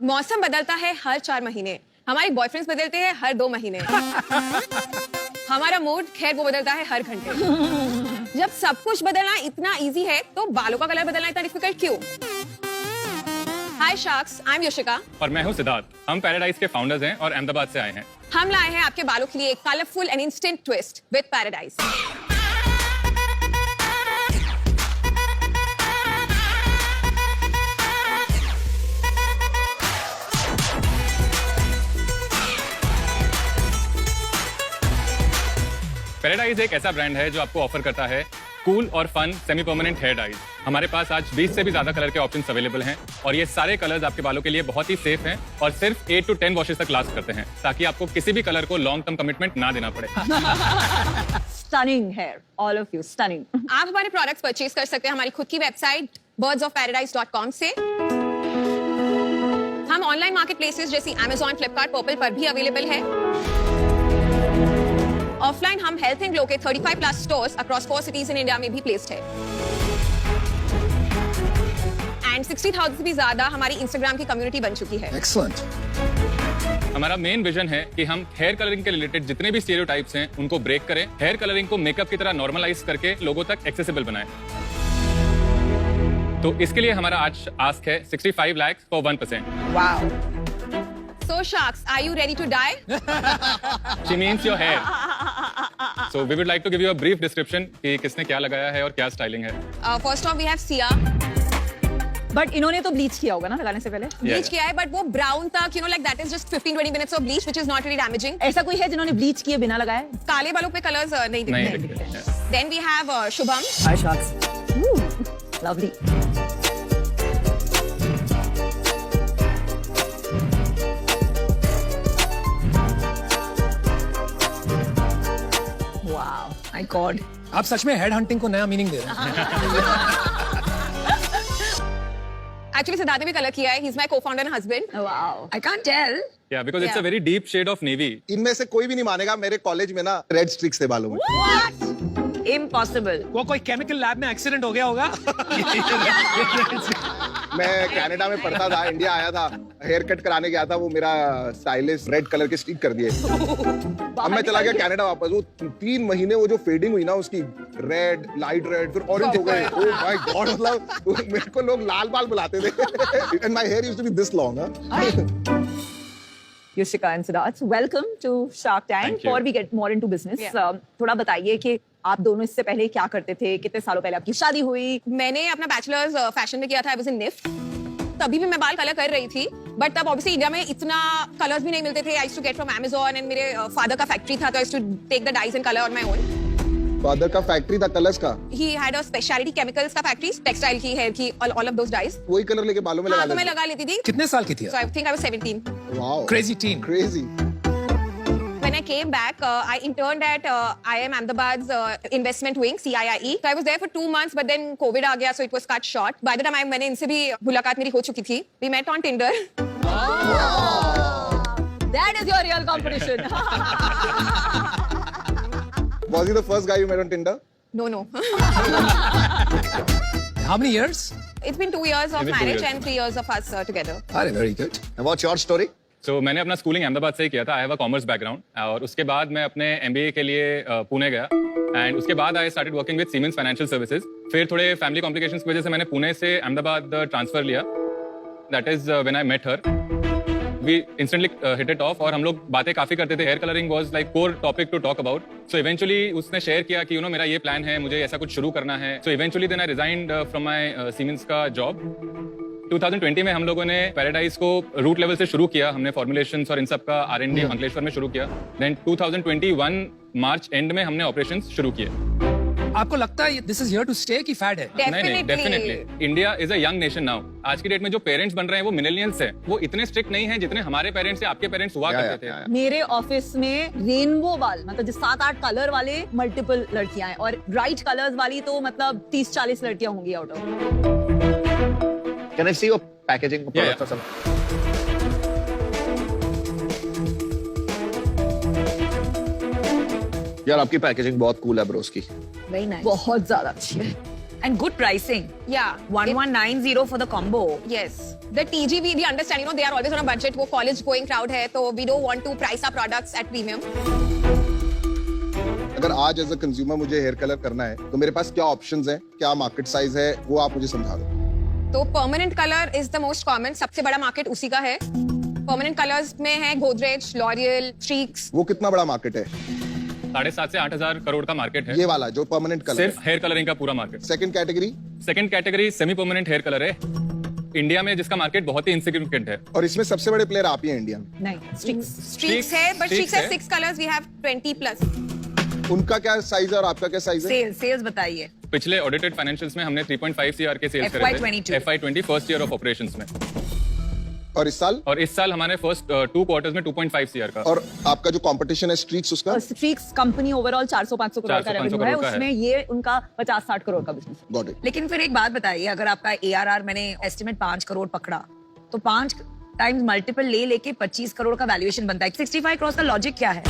मौसम बदलता है हर 4 महीने, हमारे बॉयफ्रेंड्स बदलते हैं हर 2 महीने। हमारा मूड खैर वो बदलता है हर घंटे। जब सब कुछ बदलना इतना इजी है तो बालों का कलर बदलना इतना डिफिकल्ट क्यों? हाय शार्क्स, आई एम योशिका और मैं हूं सिद्धार्थ। हम पैराडाइज के फाउंडर्स हैं और अहमदाबाद से आए हैं। हम लाए हैं आपके बालों के लिए एक colourful and instant twist with paradise. Paradise एक ऐसा ब्रांड है जो आपको ऑफर करता है कूल और fun semi permanent hair dyes. हमारे पास आज 20 से भी ज्यादा कलर के ऑप्शंस अवेलेबल हैं और ये सारे कलर्स आपके बालों के लिए बहुत ही सेफ हैं और सिर्फ 8 to 10 वॉशेस तक लास्ट करते हैं, ताकि आपको किसी भी कलर को लॉन्ग टर्म कमिटमेंट ना देना पड़े। Stunning hair, all of you, stunning. आप हमारे प्रोडक्ट्स परचेज कर सकते हैं हमारी खुद की वेबसाइट birdsofparadise.com से। हम ऑनलाइन मार्केट प्लेसेस जैसी Amazon, Flipkart, Purple पर भी अवेलेबल है। ऑफलाइन हम हेल्थ एंड ग्लो के 35 plus stores across 4 cities in India में भी प्लेस्ड है एंड 60,000 से भी ज्यादा हमारी इंस्टाग्राम की कम्युनिटी बन चुकी है। Excellent. हमारा मेन विजन है कि हम हेयर कलरिंग के रिलेटेड जितने भी स्टीरियोटाइप्स हैं उनको ब्रेक करें, हेयर कलरिंग को मेकअप की तरह नॉर्मलाइज करके लोगों तक एक्सेसिबल बनाएं। तो इसके लिए हमारा आज आस्क है 65 lakhs for 1%। Wow. So sharks, are you ready to die? She means your hair. So we would like to give you a brief description कि किसने क्या लगाया है और क्या स्टाइलिंग है। First off we have Sia. But इन्होंने तो ब्लीच किया होगा ना लगाने से पहले? ब्लीच किया है, बट वो ब्राउन तक, you know, like that is just 15-20 minutes of bleach, which is not really damaging. ऐसा कोई है जिन्होंने ब्लीच किए बिना लगाए? काले बालों पे कलर्स नहीं नहीं दिखते। दिखते हैं। Then we have Shubham. Hi sharks. Lovely. Wow, my God. आप सच में हेड हंटिंग को नया मीनिंग दे रहे हैं। Actually सिद्धार्थ ने भी कलर किया है। He's my co-founder and husband. Wow. I can't tell. Yeah, because it's a Yeah. very deep shade of navy. इनमें से कोई भी नहीं मानेगा, मेरे कॉलेज में ना रेड स्ट्रिक्स थे बालों में। What? Impossible. वो कोई केमिकल लैब में एक्सीडेंट हो गया होगा। मैं कनाडा में पढ़ता था, इंडिया आया था, हेयर कट कराने गया था, वो मेरा स्टाइलिस्ट रेड कलर के स्टिक कर दिए। अब मैं चला गया कनाडा वापस, वो 3 महीने वो जो फेडिंग हुई ना उसकी, रेड, लाइट रेड, फिर ऑरेंज हो गए। ओह माय गॉड, मतलब मेरे को लोग लाल बाल बुलाते थे। And my hair used to be this long. Yoshika and Siddharth, welcome to Shark Tank. Thank you. Before we get more into business, Yeah. थोड़ा बताइए कि आप दोनों इससे पहले क्या करते थे? कितने सालों पहले आपकी शादी हुई? मैंने अपना बैचलर्स फैशन में किया था। I was in NIFT. तभी भी मैं बाल कलर कर रही थी, बट तब ऑब्वियसली इंडिया में इतना कलर्स भी नहीं मिलते थे। I used to get from Amazon and मेरे फादर का फैक्ट्री था, तो I used to take the dyes and color on my own. Father का फैक्ट्री था कलर्स का, He had a specialty chemicals का फैक्ट्री, टेक्सटाइल की, हेयर की, all of those dyes. वही कलर लेके बालों में हाँ, लगा तो मैं लेते। लगा लेती थी। कितने साल की थी So I think I was 17. Wow, crazy tin. Crazy. When I came back, I interned at IIM Ahmedabad's investment wing, CIIE. So I was there for 2 months, but then COVID आ गया, so it was cut short. By the time मैंने इनसे भी मुलाकात मेरी हो चुकी थी. We met on Tinder. That is your real competition. Was he the first guy you met on Tinder? No. How many years? It's been 2 years of It's been 2 marriage years. and 3 years of us together. अरे very good. And what's your story? So मैंने अपना schooling Ahmedabad से ही किया था। I have a commerce background और उसके बाद मैं अपने MBA के लिए पुणे गया एंड उसके बाद I started working with siemens financial services. फिर थोड़े फैमिली कॉम्प्लिकेशंस की वजह से मैंने पुणे से अहमदाबाद ट्रांसफर लिया। That is when I met her. We instantly hit it off और हम लोग बातें काफी करते थे। Hair colouring was like core topic to talk about. So eventually उसने शेयर किया कि मेरा ये प्लान है, मुझे ऐसा कुछ शुरू करना है। So eventually then I resigned from my Siemens का जॉब। 2020 में हम लोगों ने पैराडाइज को रूट लेवल से शुरू किया। हमने फॉर्मुलेशंस और इन सब का R&D अंकलेश्वर में शुरू किया। देन 2021 मार्च एंड में हमने ऑपरेशंस शुरू किए। आपको लगता है this is here to stay की फैड है? Definitely. Definitely India is a young nation now. आज की डेट में जो पेरेंट्स बन रहे हैं वो मिलेनियल्स हैं। वो इतने स्ट्रिक्ट नहीं है जितने हमारे पेरेंट्स या आपके पेरेंट्स हुआ करते थे। मेरे ऑफिस में रेनबो बाल, मतलब जो 7-8 कलर वाले मल्टीपल लड़कियां हैं और ब्राइट कलर्स वाली तो मतलब 30-40 लड़कियां होंगी out of. Can I see your packaging? Yeah. यार आपकी पैकेजिंग बहुत कूल है ब्रोस की। बहुत ज्यादा अच्छी है। And good pricing. Yeah. 1190 for the combo. Yes. The TGV, we understand, you know, they are always on a budget. वो college going crowd है, तो we don't want to price our products at premium. अगर आज as a consumer मुझे hair colour करना है तो मेरे पास क्या ऑप्शंस हैं, क्या मार्केट साइज है, वो आप मुझे समझा दो। तो permanent color is the most common. सबसे बड़ा मार्केट उसी का है. Permanent colors में है Godrej, L'Oreal, Streaks. वो कितना बड़ा मार्केट है? 7,500 से 8,000 करोड़ का मार्केट है ये वाला जो परमानेंट कलर सिर्फ हेयर कलरिंग का पूरा market. Second category? Second category semi permanent hair colour है इंडिया में, जिसका मार्केट बहुत ही इंसिग्निफिकेंट है। और इसमें सबसे बड़े प्लेयर आप ही हैं इंडिया में। नहीं, Streaks. Streaks है, but Streaks Streaks has है। 6 colors. We have 20 plus. उनका क्या साइज है और आपका क्या साइज है? Sales बताइए. पिछले ऑडिटेड फाइनेंशियल्स में हमने 3.5 CR के सेल्स करे थे FY22 FY20 first year of operations में, और इस साल? और इस साल हमारे फर्स्ट 2 क्वार्टर्स में 2.5 CR का। और आपका जो कंपटीशन है स्ट्रीक्स, उसका? Streaks कंपनी ओवरऑल 400-500 करोड़ का 400-500 रेवेन्यू है, करोड़ का है। उसमें ये उनका 50-60 करोड़ का बिजनेस है। Got it. लेकिन फिर एक बात बताइए, अगर आपका ARR मैंने एस्टिमेट 5 करोड़ पकड़ा, तो 5 टाइम्स मल्टीपल ले लेके 25 करोड़ का वैल्यूएशन बनता है। 65 करोड़ का लॉजिक क्या है?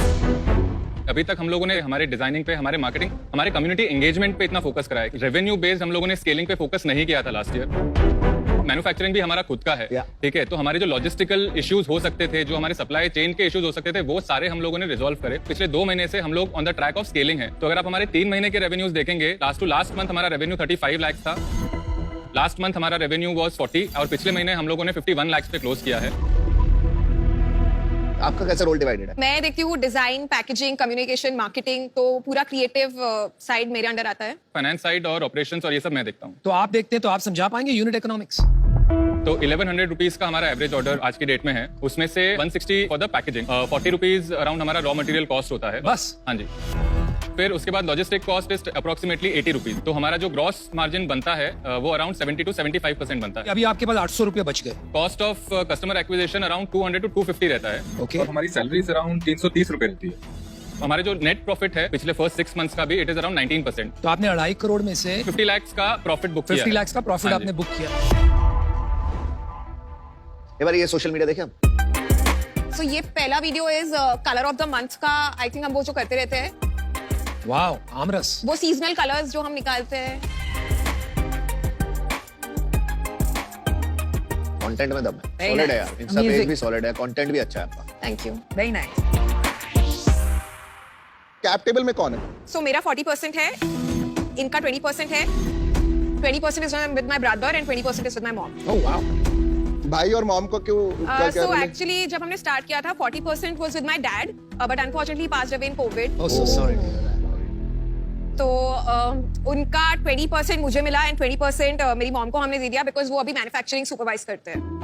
अभी तक हम लोगों ने हमारे डिजाइनिंग पे, हमारे मार्केटिंग, हमारे कम्युनिटी एंगेजमेंट पे इतना फोकस करा है। रेवेन्यू बेस्ड हम लोगों ने स्केलिंग पे फोकस नहीं किया था लास्ट ईयर। मैन्युफैक्चरिंग भी हमारा खुद का है, ठीक है, तो हमारे जो लॉजिस्टिकल इश्यूज हो सकते थे, जो हमारे सप्लाई चेन के इश्यूज हो सकते थे, वो सारे हम लोगों ने रिजॉल्व करे। पिछले 2 महीने से हम लोग on the track of scaling है। तो अगर आप हमारे 3 महीने के रेवेन्यूज देखेंगे, लास्ट टू लास्ट मंथ हमारा रेवेन्यू 35 लाख था, लास्ट मंथ हमारा रेवेन्यू वाज 40, और पिछले महीने हम लोगों ने 51 लाख पे क्लोज किया है। आपका कैसा रोल डिवाइडेड है? मैं देखती हूँ डिजाइन, पैकेजिंग, कम्युनिकेशन, मार्केटिंग, तो पूरा क्रिएटिव साइड मेरे अंडर आता है। फाइनेंस साइड और ऑपरेशंस और ये सब मैं देखता हूँ। तो आप देखते हैं तो आप समझा पाएंगे यूनिट इकोनॉमिक्स? तो 1100 रुपीज का हमारा एवरेज ऑर्डर आज की डेट में है, उसमें से 160 for the packaging, 40 rupees around हमारा रॉ मटेरियल कॉस्ट होता है बस? हाँ जी। फिर उसके बाद logistic cost is approximately 80 rupees. तो हमारा जो ग्रॉस मार्जिन बनता है वो अराउंड 70 to 75% बनता है। अभी आपके पास 800 रुपए बच गए। Cost of customer acquisition around 200 to 250 रहता है। ओके। और हमारी सैलरी अराउंड 330 रुपए रहती है। हमारे जो नेट प्रॉफिट है पिछले फर्स्ट 6 मंथ्स का भी इट इज अराउंड 19%। तो आपने 2.5 करोड़ में से 50 लाख का प्रॉफिट बुक किया 50 लाख का प्रॉफिट हाँ जी। आपने बुक किया। एक बार ये सोशल मीडिया देखें हम। सो ये पहला video is colour of the month का। आई थिंक हम वो जो करते रहते हैं, वाओ, आमरस। वो सीजनल कलर्स जो हम निकालते हैं। कंटेंट में दम है, Very सॉलिड है nice. यार, इंस्टा पेज Music. भी सॉलिड है, कंटेंट भी अच्छा है आपका। Thank you. Very nice. Cap table में कौन है? सो मेरा 40% है, इनका 20% है। 20% is with my brother and 20% is with my mom. Oh wow. भाई और मॉम को क्यों क्या सो role है? एक्चुअली जब हमने स्टार्ट किया था 40% was with my dad, but unfortunately passed away in Covid. Oh so sorry. तो उनका 20% मुझे मिला एंड 20% मेरी मॉम को हमने दे दिया, बिकॉज वो अभी मैन्युफैक्चरिंग सुपरवाइज करते हैं।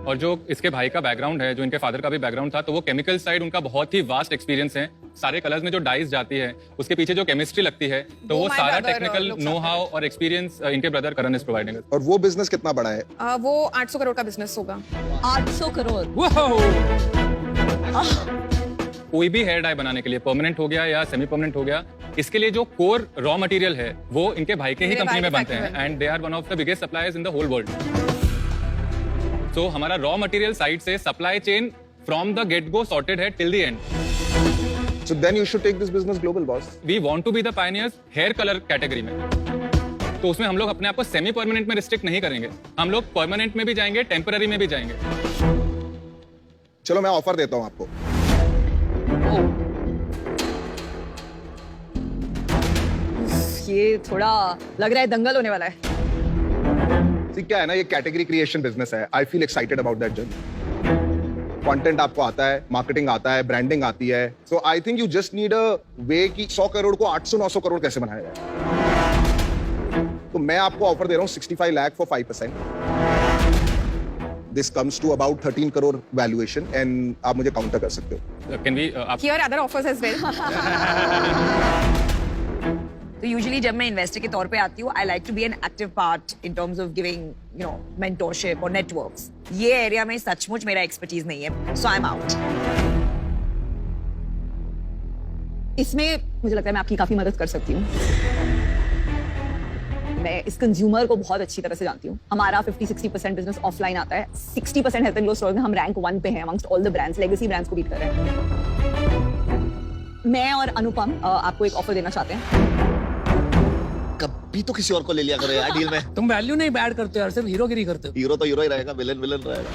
और जो इसके भाई का बैकग्राउंड है, जो इनके फादर का भी बैकग्राउंड था, तो वो केमिकल साइड उनका बहुत ही वास्ट एक्सपीरियंस है। सारे कलर्स में जो डाइज जाती है, उसके पीछे जो केमिस्ट्री लगती है, तो वो वो my सारा brother technical looks know after how और एक्सपीरियंस इनके ब्रदर करण इज प्रोवाइडिंग। और वो बिजनेस कितना बड़ा है? वो 800 करोड़ का बिजनेस होगा। 800 करोड़। कोई भी हेयर डाई बनाने के लिए, परमानेंट हो गया या सेमी परमानेंट हो गया, इसके लिए जो कोर रॉ मटेरियल है वो इनके भाई के ही मेरे कंपनी भाई में के बनते factory हैं, में। And they are one of the biggest suppliers in the whole world. तो हमारा रॉ मटेरियल साइड से supply chain from the get go sorted है till the end. So then you should take this business global, boss. We want to be the pioneers hair colour category में। तो उसमें हम लोग अपने आप को सेमी परमानेंट में रिस्ट्रिक्ट नहीं करेंगे, हम लोग परमानेंट में भी जाएंगे, टेम्पररी में भी जाएंगे। चलो मैं ऑफर देता हूँ आपको। ये थोड़ा लग रहा है दंगल होने वाला है। ठीक क्या है ना, ये कैटेगरी क्रिएशन बिजनेस है। I feel excited about that journey. Content आपको आता है, मार्केटिंग आता है, ब्रांडिंग आती है। So I think you just need a way कि 100 करोड़ को 800-900 करोड़ कैसे बनाया जाए। तो मैं आपको ऑफर दे रहा हूँ 65 lakh for 5%। This comes to about 13 crore valuation, and आप मुझे काउंटर कर सकते हो। कैन वी आप hear other offers as well. तो यूजुअली जब मैं इन्वेस्टर के तौर पे आती हूँ, I like to be an active part in terms of giving you know mentorship और नेटवर्क्स। ये एरिया में सचमुच मेरा एक्सपर्टीज नहीं है, सो आई एम आउट। इसमें मुझे लगता है मैं आपकी काफी मदद कर सकती हूँ। मैं इस कंज्यूमर को बहुत अच्छी तरह से जानती हूँ। हमारा 50-60% बिजनेस ऑफलाइन आता है, 60% हेल्थ एंड ग्लो स्टोर में हम रैंक 1 पे हैं amongst all the brands, legacy brands को बीट कर रहे हैं। मैं और अनुपम आपको एक ऑफर देना चाहते हैं। कभी तो किसी और को ले लिया करो यार डील में। तुम वैल्यू नहीं ऐड करते हो यार, सिर्फ हीरोगिरी करते हो। हीरो तो हीरो ही रहेगा, विलन विलन रहेगा।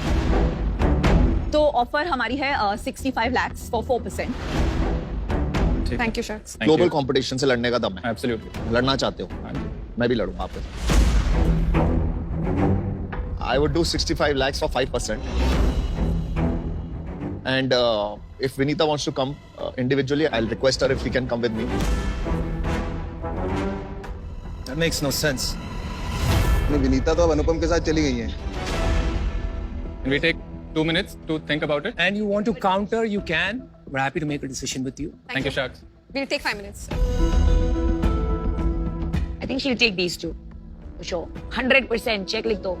तो ऑफर हमारी है 65 lakhs for 4%. थैंक यू शख्स। ग्लोबल कंपटीशन से लड़ने का दम है। एब्सोल्युटली। लड़ना चाहते हो? मैं भी लड़ूंगा आपके साथ। I would do 65 lakhs for 5%. And if Vinita wants to come individually, I'll request her if she can come with me. That makes no sense. Vinita तो अब अनुपम के साथ चली गई है। Can we take 2 minutes to think about it? And you want to counter, you can. We're happy to make a decision with you. Thank you, Shaks. We'll take 5 minutes. I think she'll take these two. For sure. 100% check लिख दो.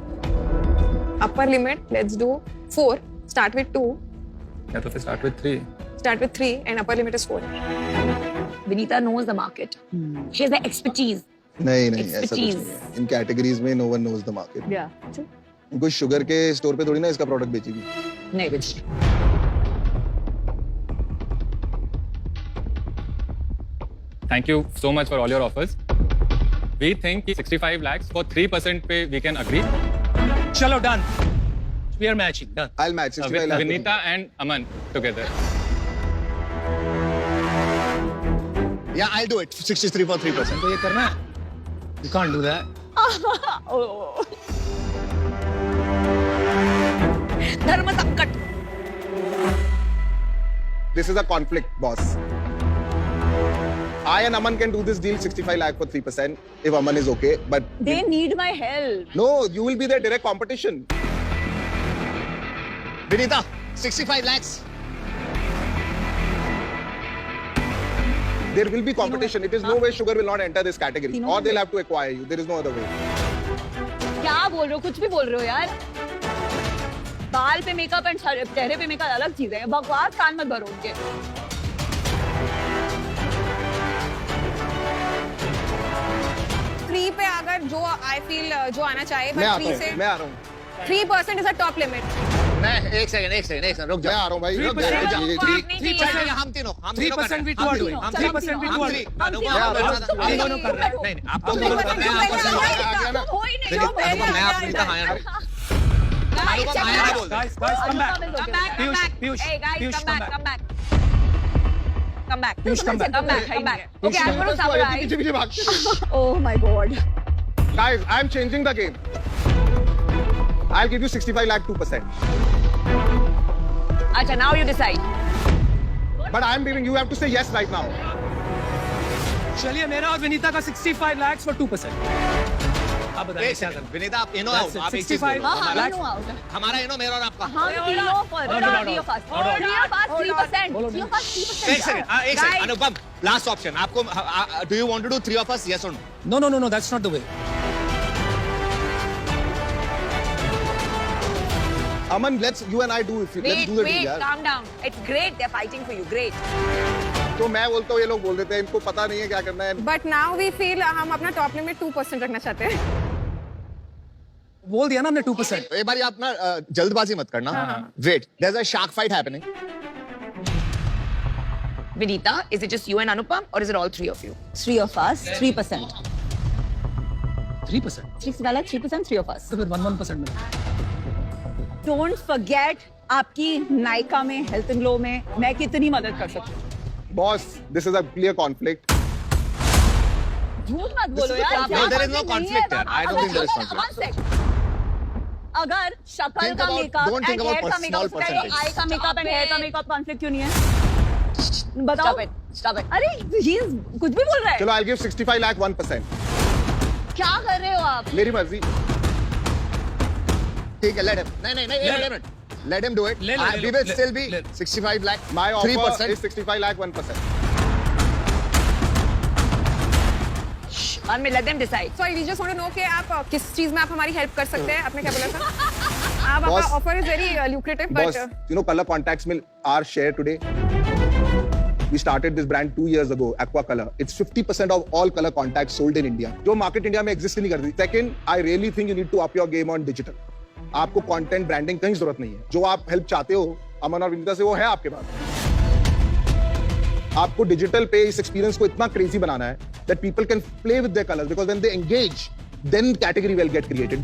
Upper limit, let's do 4. Start with 2. या तो फिर start with 3. Start with 3 and upper limit is 4. Vinita knows the market. She has the expertise. नहीं नहीं ऐसा कुछ Expertise. नहीं है। इन कैटेगरीज में no one knows the market. Yeah. कोई शुगर के स्टोर पे थोड़ी ना इसका प्रोडक्ट बेचेगी। नहीं कुछ। Thank you so much for all your offers. We think 65 lakhs for 3% पे we can agree. Chalo, done. We are matching. Done. I'll match 65 With lakhs। Vinita and Aman together. Yeah, I'll do it. 63 for 3%. तो ये करना है? You can't do that. धर्म संकट. This is a conflict, boss. I and Aman can do this deal 65 lakh for 3% if Aman is okay. But They need my help. no, you will be their direct competition. Vinita, 65 lakhs. There will be competition. It is no way Sugar will not enter this category. Or they'll have to acquire you. There is no other way. क्या बोल रहे हो? कुछ भी बोल रहे हो यार. बाल पे मेकअप एंड चेहरे पे मेकअप अलग चीजें हैं. बकवास कान मत भरो उनके. 3 पे अगर जो I feel जो आना चाहे, मैं but आता 3 हूँ। से मैं आ रहा हूँ। 3% is a top limit. नहीं, एक सेकंड, रुक मैं आ रहा हूँ भाई। रुक जा, रुक जा। ये- 3% हम तीनों 3% we two are doing. 3% we two are doing. हम दोनों कर रहे हैं. नहीं, नहीं, आप तुम दोनों दोनों कर कर रहे रहे हैं. हैं, हो ही नहीं. अनुपम, मैं आप नीता हाँ यार। अनुपम हाँ यार बोल। Guys, come back. Come back. Piyush, Hey guys, Piyush, come back. Come back. Piyush, come back. Come back. Come back. Okay, I'm going to पीछे summarize. पीछे भागते हैं। Oh my God. Guys, I'm changing the game. I'll give you 65 lakh 2%. Acha, now you decide. But I'm giving you have to say yes right now. चलिए मेरा और विनीता का 65 lakhs for 2%. आप बताइए एक क्या सेकंड, करना विनीता आप इनो That's आओ, it, आप एक चीज 65 बोलो। हाँ हाँ lakhs. no out. हमारा इनो मेरा और आपका। हाँ तीनों पर. Hold on, Three of us. hold on. 3 of us 3%. Hold on. 3 of us 3%. एक सेकंड, अनुपम, लास्ट ऑप्शन आपको, do you want to do 3 of us, yes or no? No, that's not the way. Aman, you and I do it. Let's Wait, do the deal, wait, यार. calm down. It's great. They're fighting for you. Great. तो मैं बोलता हूँ ये लोग बोल देते हैं इनको पता नहीं है क्या करना है। But now we feel हम अपना top limit 2% रखना चाहते हैं. बोल दिया ना हमने 2%. एक बार आप ना जल्दबाजी मत करना। Wait, there's a shark fight happening. Vinita, is it just you and Anupam or is it all three of you? 3 of us 3%. 3%. 6 वाला 3%, 3 of us. तो फिर 1% मिला. Don't forget आपकी नायका में हेल्थ एंड ग्लो में मैं कितनी मदद कर सकती हूँ. Boss, this is a clear conflict. झूठ मत बोलो यार. No, क्या there is no conflict नहीं conflict है. here. I don't think there is conflict. One sec. अगर शक्ल Think का about- makeup don't think and about hair का small मेकअप percentage. आई का मेकअप एंड हेयर का मेकअप कॉन्फ्लिक्ट क्यों नहीं है? बताओ. Stop it. Stop it. अरे he is कुछ भी बोल रहा है. चलो I'll give 65 lakh 1%. क्या कर रहे हो आप? मेरी मर्जी। ठीक है, let him. नहीं, let him do it. ले लो, We will ले- still be ले- 65 lakh. My offer 3%. is 65 lakh 1%. One minute, let them decide. Sorry, we just want to know कि आप किस चीज में आप हमारी हेल्प कर सकते हैं. आपने क्या बोला था? आप Boss- आपका offer is very lucrative, Boss, but you know Color Contacts Mill, our share today. We started this brand 2 years ago, Aqua Color. It's 50% of all color contacts sold in India. जो market India में exist ही नहीं करती. Second, I really think you need to up your game on digital. आपको content branding कहीं जरूरत नहीं है. जो आप help चाहते हो, अमन और विनीता से वो है आपके पास. आपको डिजिटल पे इस एक्सपीरियंस को इतना क्रेजी बनाना है that people can play with their colors because when they engage then category will get created.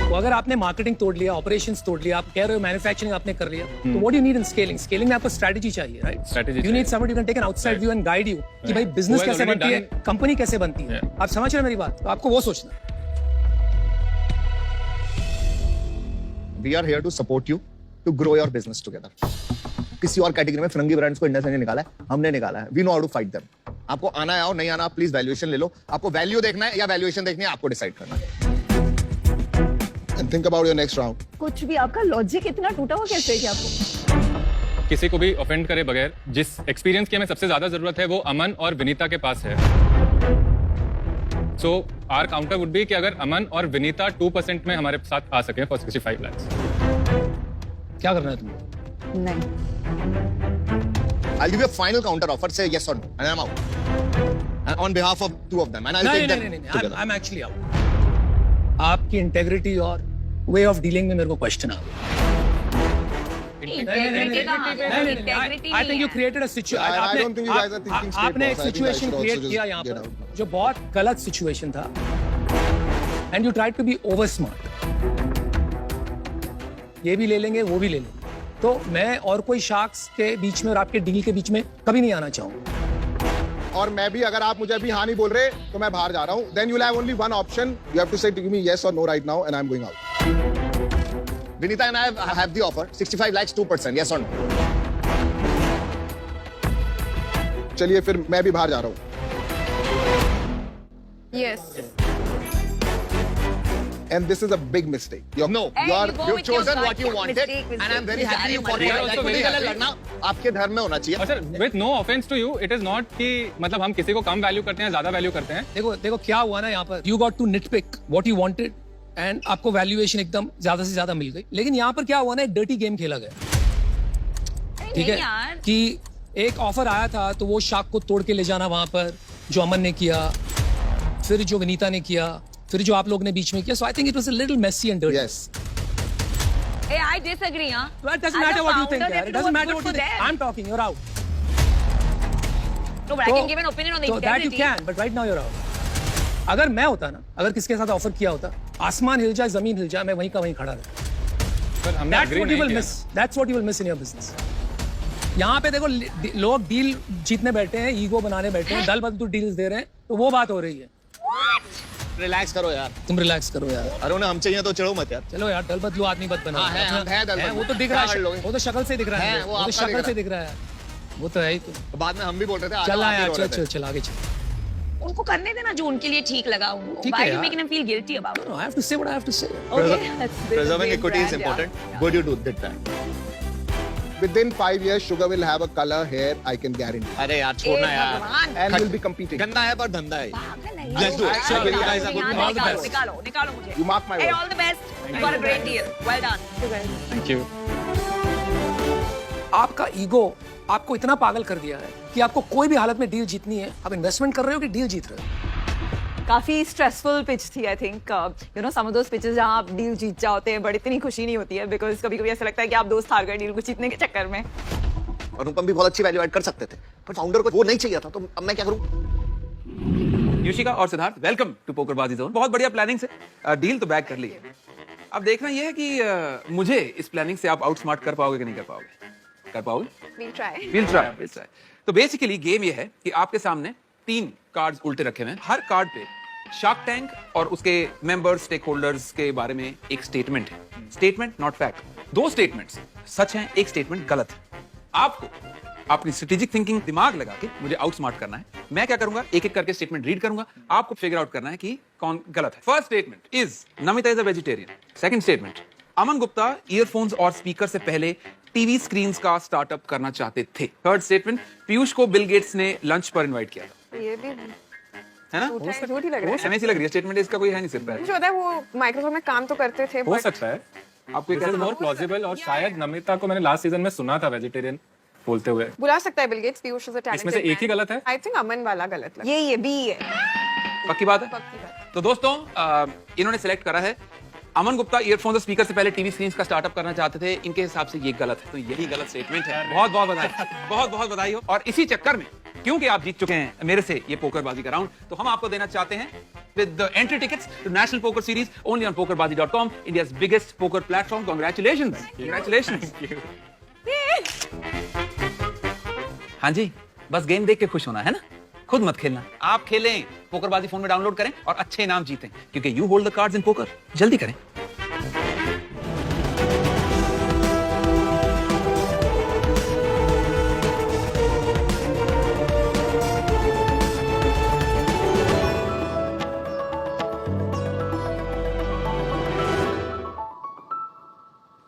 तो अगर आपने मार्केटिंग तोड़ लिया, ऑपरेशंस तोड़ लिया, आप कह रहे हो मैन्युफैक्चरिंग आपने कर लिया, तो what you need in scaling? Scaling में आपको स्ट्रेटजी चाहिए, right? Strategy you need somebody who can take an outside view and guide you कि भाई बिजनेस Who has कैसे already बनती है, done- कंपनी कैसे बनती है। आप समझ रहे हैं मेरी बात? तो आपको वो सोचना है। We are here to support you to grow your business together. किसी और कैटेगरी में फिरंगी ब्रांड्स को इंडिया से नहीं निकाला है, हमने निकाला है. We know how to fight them. आपको आना है आओ, नहीं आना आप प्लीज वैल्यूएशन ले लो. आपको वैल्यू देखना है या वैल्यूएशन देखनी है, आपको डिसाइड करना है. And think about your next round. कुछ भी आपका लॉजिक इतना टूटा हुआ कैसे है कि आपको किसी को भी ऑफेंड करे बगैर जिस एक्सपीरियंस की हमें सबसे ज्यादा जरूरत है वो अमन और विनीता के पास है. So our counter would be कि अगर अमन और विनीता 2% में हमारे साथ आ सके फॉर 65 lakhs. क्या करना है तुम्हें? नहीं I'll give you a final counter offer. Say yes or no, and I'm out. And on behalf of two of them, and I'll take them together. I'm actually out. आपकी integrity और way of dealing में मेरे को question आ गया. Integrity कहाँ है? Integrity I think you created a situation. I don't think you guys are thinking straight, आपने एक boss. I think I situation should also create just किया यहाँ get पर out. जो बहुत गलत सिचुएशन था. And you tried to be over smart. ये भी ले लेंगे, वो भी ले लेंगे. तो मैं और कोई शार्क्स के बीच में और आपके डील के बीच में कभी नहीं आना चाहूंगा. और मैं भी अगर आप मुझे अभी हाँ नहीं बोल रहे तो मैं बाहर जा रहा हूँ. Then you'll have only one option. You have to say to give me yes or no right now, and I'm going out. Vinita and I have the offer. 65 lakhs, 2%. Yes or no? चलिए फिर मैं भी बाहर जा रहा हूँ. Yes. And this is a big mistake. No, Hey, you go you've with your chosen gut. what you wanted, Mistake was and I'm very mistake. happy you fought We for are it. also very गलत happy. लड़ना आपके धर्म में होना चाहिए. और sir with no offence to you it is not कि मतलब हम किसी को कम वैल्यू करते हैं ज्यादा वैल्यू करते हैं. देखो क्या हुआ ना यहाँ पर. You got to nitpick what you wanted and आपको वैल्यूएशन एकदम ज्यादा से ज्यादा मिल गई. लेकिन यहाँ पर क्या हुआ ना, एक डर्टी गेम खेला गया. ठीक है यार. कि एक ऑफर आया था तो वो शार्क को तोड़ के ले जाना वहां पर, जो अमन ने किया, फिर जो विनीता ने किया, फिर जो आप लोग ने बीच में किया. So I think it was a little messy and dirty. Yes. Hey, I disagree, huh? Well, it doesn't As a matter what you think. founder, यार. they It do doesn't what's matter good what you for think. them. I'm talking. You're out. No, but I can give an opinion on the So that you integrity. can, but right now you're out. अगर मैं होता ना, अगर किसके साथ offer किया होता, आसमान हिल जाए, जमीन हिल जाए, मैं वहीं का वहीं खड़ा रहता. पर हमने That's agree what you नहीं will किया. miss. That's what you will miss in your business. यहाँ पे देखो लोग डील जीतने बैठे हैं, ईगो बनाने बैठे हैं, दल बदल डील्स दे रहे हैं, तो वो बात हो रही है. रिलैक्स करो यार. तुम रिलैक्स करो यार. अरे उन्हें हम चाहिए तो चढ़ो मत यार. चलो यार, दल बदलू आदमी बद बना. हाँ, है, हम है दल बदलू. वो तो दिख रहा क्या कर है, लोगे? वो तो शक्ल से दिख रहा है, है, वो वो तो आपका शक्ल दिख से रहा दिख रहा है. वो तो है ही. बाद में हम भी बोल रहे थे चल आप ही यार, रो चल रहे थे. चल चल आगे चल. उनको करने देना जो उनके लिए ठीक लगा उनको. ठीक Why है are you यार. making them feel guilty about it? No, I have to say what I have to say. Okay, that's Preserving great equity is brand, yeah. important. Good you did that. Within 5 years, Sugar will have a color hair. I can guarantee. अरे यार ए छोड़ना यार. भगवान. And you'll be competing. गंदा है पर धंधा है. पागल है Let's do it. यार. I will guys are good. यहाँ All the निकालो, best. निकालो निकालो मुझे. You mark my Hey, word. all the best. You got a great deal. Well done. Thank you. आपका ईगो आपको इतना पागल कर दिया है कि आपको कोई भी हालत में डील जीतनी है. आप इन्वेस्टमेंट कर रहे हो कि डील जीत रहे हो. काफी स्ट्रेसफुल पिच थी I think. You know some of those pitches जहां आप डील जीत जाते हैं बट इतनी खुशी नहीं होती है बिकॉज कभी कभी ऐसा लगता है कि आप दोस्त हार गए डील को जीतने के चक्कर में. अनुपम भी बहुत अच्छी वैल्यू ऐड कर सकते थे, पर फाउंडर को वो नहीं चाहिए था, तो अब मैं क्या करूं? युशिका और Siddharth, welcome to Pokerbaazi zone. बहुत बढ़िया प्लानिंग से डील तो बैक कर ली है. अब देखना यह है कि मुझे इस प्लानिंग से आप आउटस्मार्ट कर पाओगे कि नहीं कर पाओगे. कर पाओगे? We'll try. Will try. तो बेसिकली गेम ये है कि आपके सामने 3 कार्ड्स उल्टे रखे हुए हैं. हर कार्ड पे शार्क टैंक और उसके मेंबर्स, स्टेक होल्डर्स के बारे में एक स्टेटमेंट है. Statement not fact. 2 स्टेटमेंट्स सच हैं, एक स्टेटमेंट गलत है. आपको अपनी स्ट्रेटेजिक थिंकिंग दिमाग लगा के मुझे आउटस्मार्ट करना है. मैं क्या करूंगा, एक एक करके स्टेटमेंट रीड करूंगा, आपको फिगर आउट करना है कि कौन गलत है. First statement is Namita is a vegetarian. Second statement, Aman Gupta earphones और स्पीकर से पहले टीवी स्क्रीन्स का स्टार्टअप करना चाहते थे. थर्ड स्टेटमेंट, पीयूष को बिल गेट्स ने लंच पर इनवाइट किया था. ये भी है ना? झूठ ही लग रहा है. ऐसी लग रही है स्टेटमेंट, इसका कोई है नहीं सिर पे. मुझे पता है वो माइक्रोसॉफ्ट में काम तो करते थे हो but सकता है. आपको दिस इज मोर प्लॉजिबल. और शायद नमिता को मैंने लास्ट सीजन में सुना था वेजिटेरियन बोलते हुए. बुला सकता है Bill Gates. Piyush is a talented. इसमें से एक ही गलत है? आई थिंक अमन वाला गलत लगा. ये बी है. पक्की बात है. पक्की बात. तो दोस्तों इन्होंने सिलेक्ट करा है अमन गुप्ता ईयरफोन और स्पीकर से पहले टीवी स्क्रीन का स्टार्टअप करना चाहते थे, इनके हिसाब से ये गलत है, तो यही गलत स्टेटमेंट है। बहुत बहुत बधाई, बहुत बहुत बधाई हो। और इसी चक्कर में क्योंकि आप जीत चुके हैं मेरे से ये पोकरबाजी का राउंड, तो हम आपको देना चाहते हैं with the entry tickets to National Poker Series only on PokerBazi.com, India's biggest poker platform. Congratulations, congratulations. हाँ जी, बस गेम देख के खुश होना है ना, खुद मत खेलना। आप खेलें, पोकरबाजी फोन में डाउनलोड करें और अच्छे इनाम जीतें, क्योंकि you hold the cards in poker. जल्दी करें।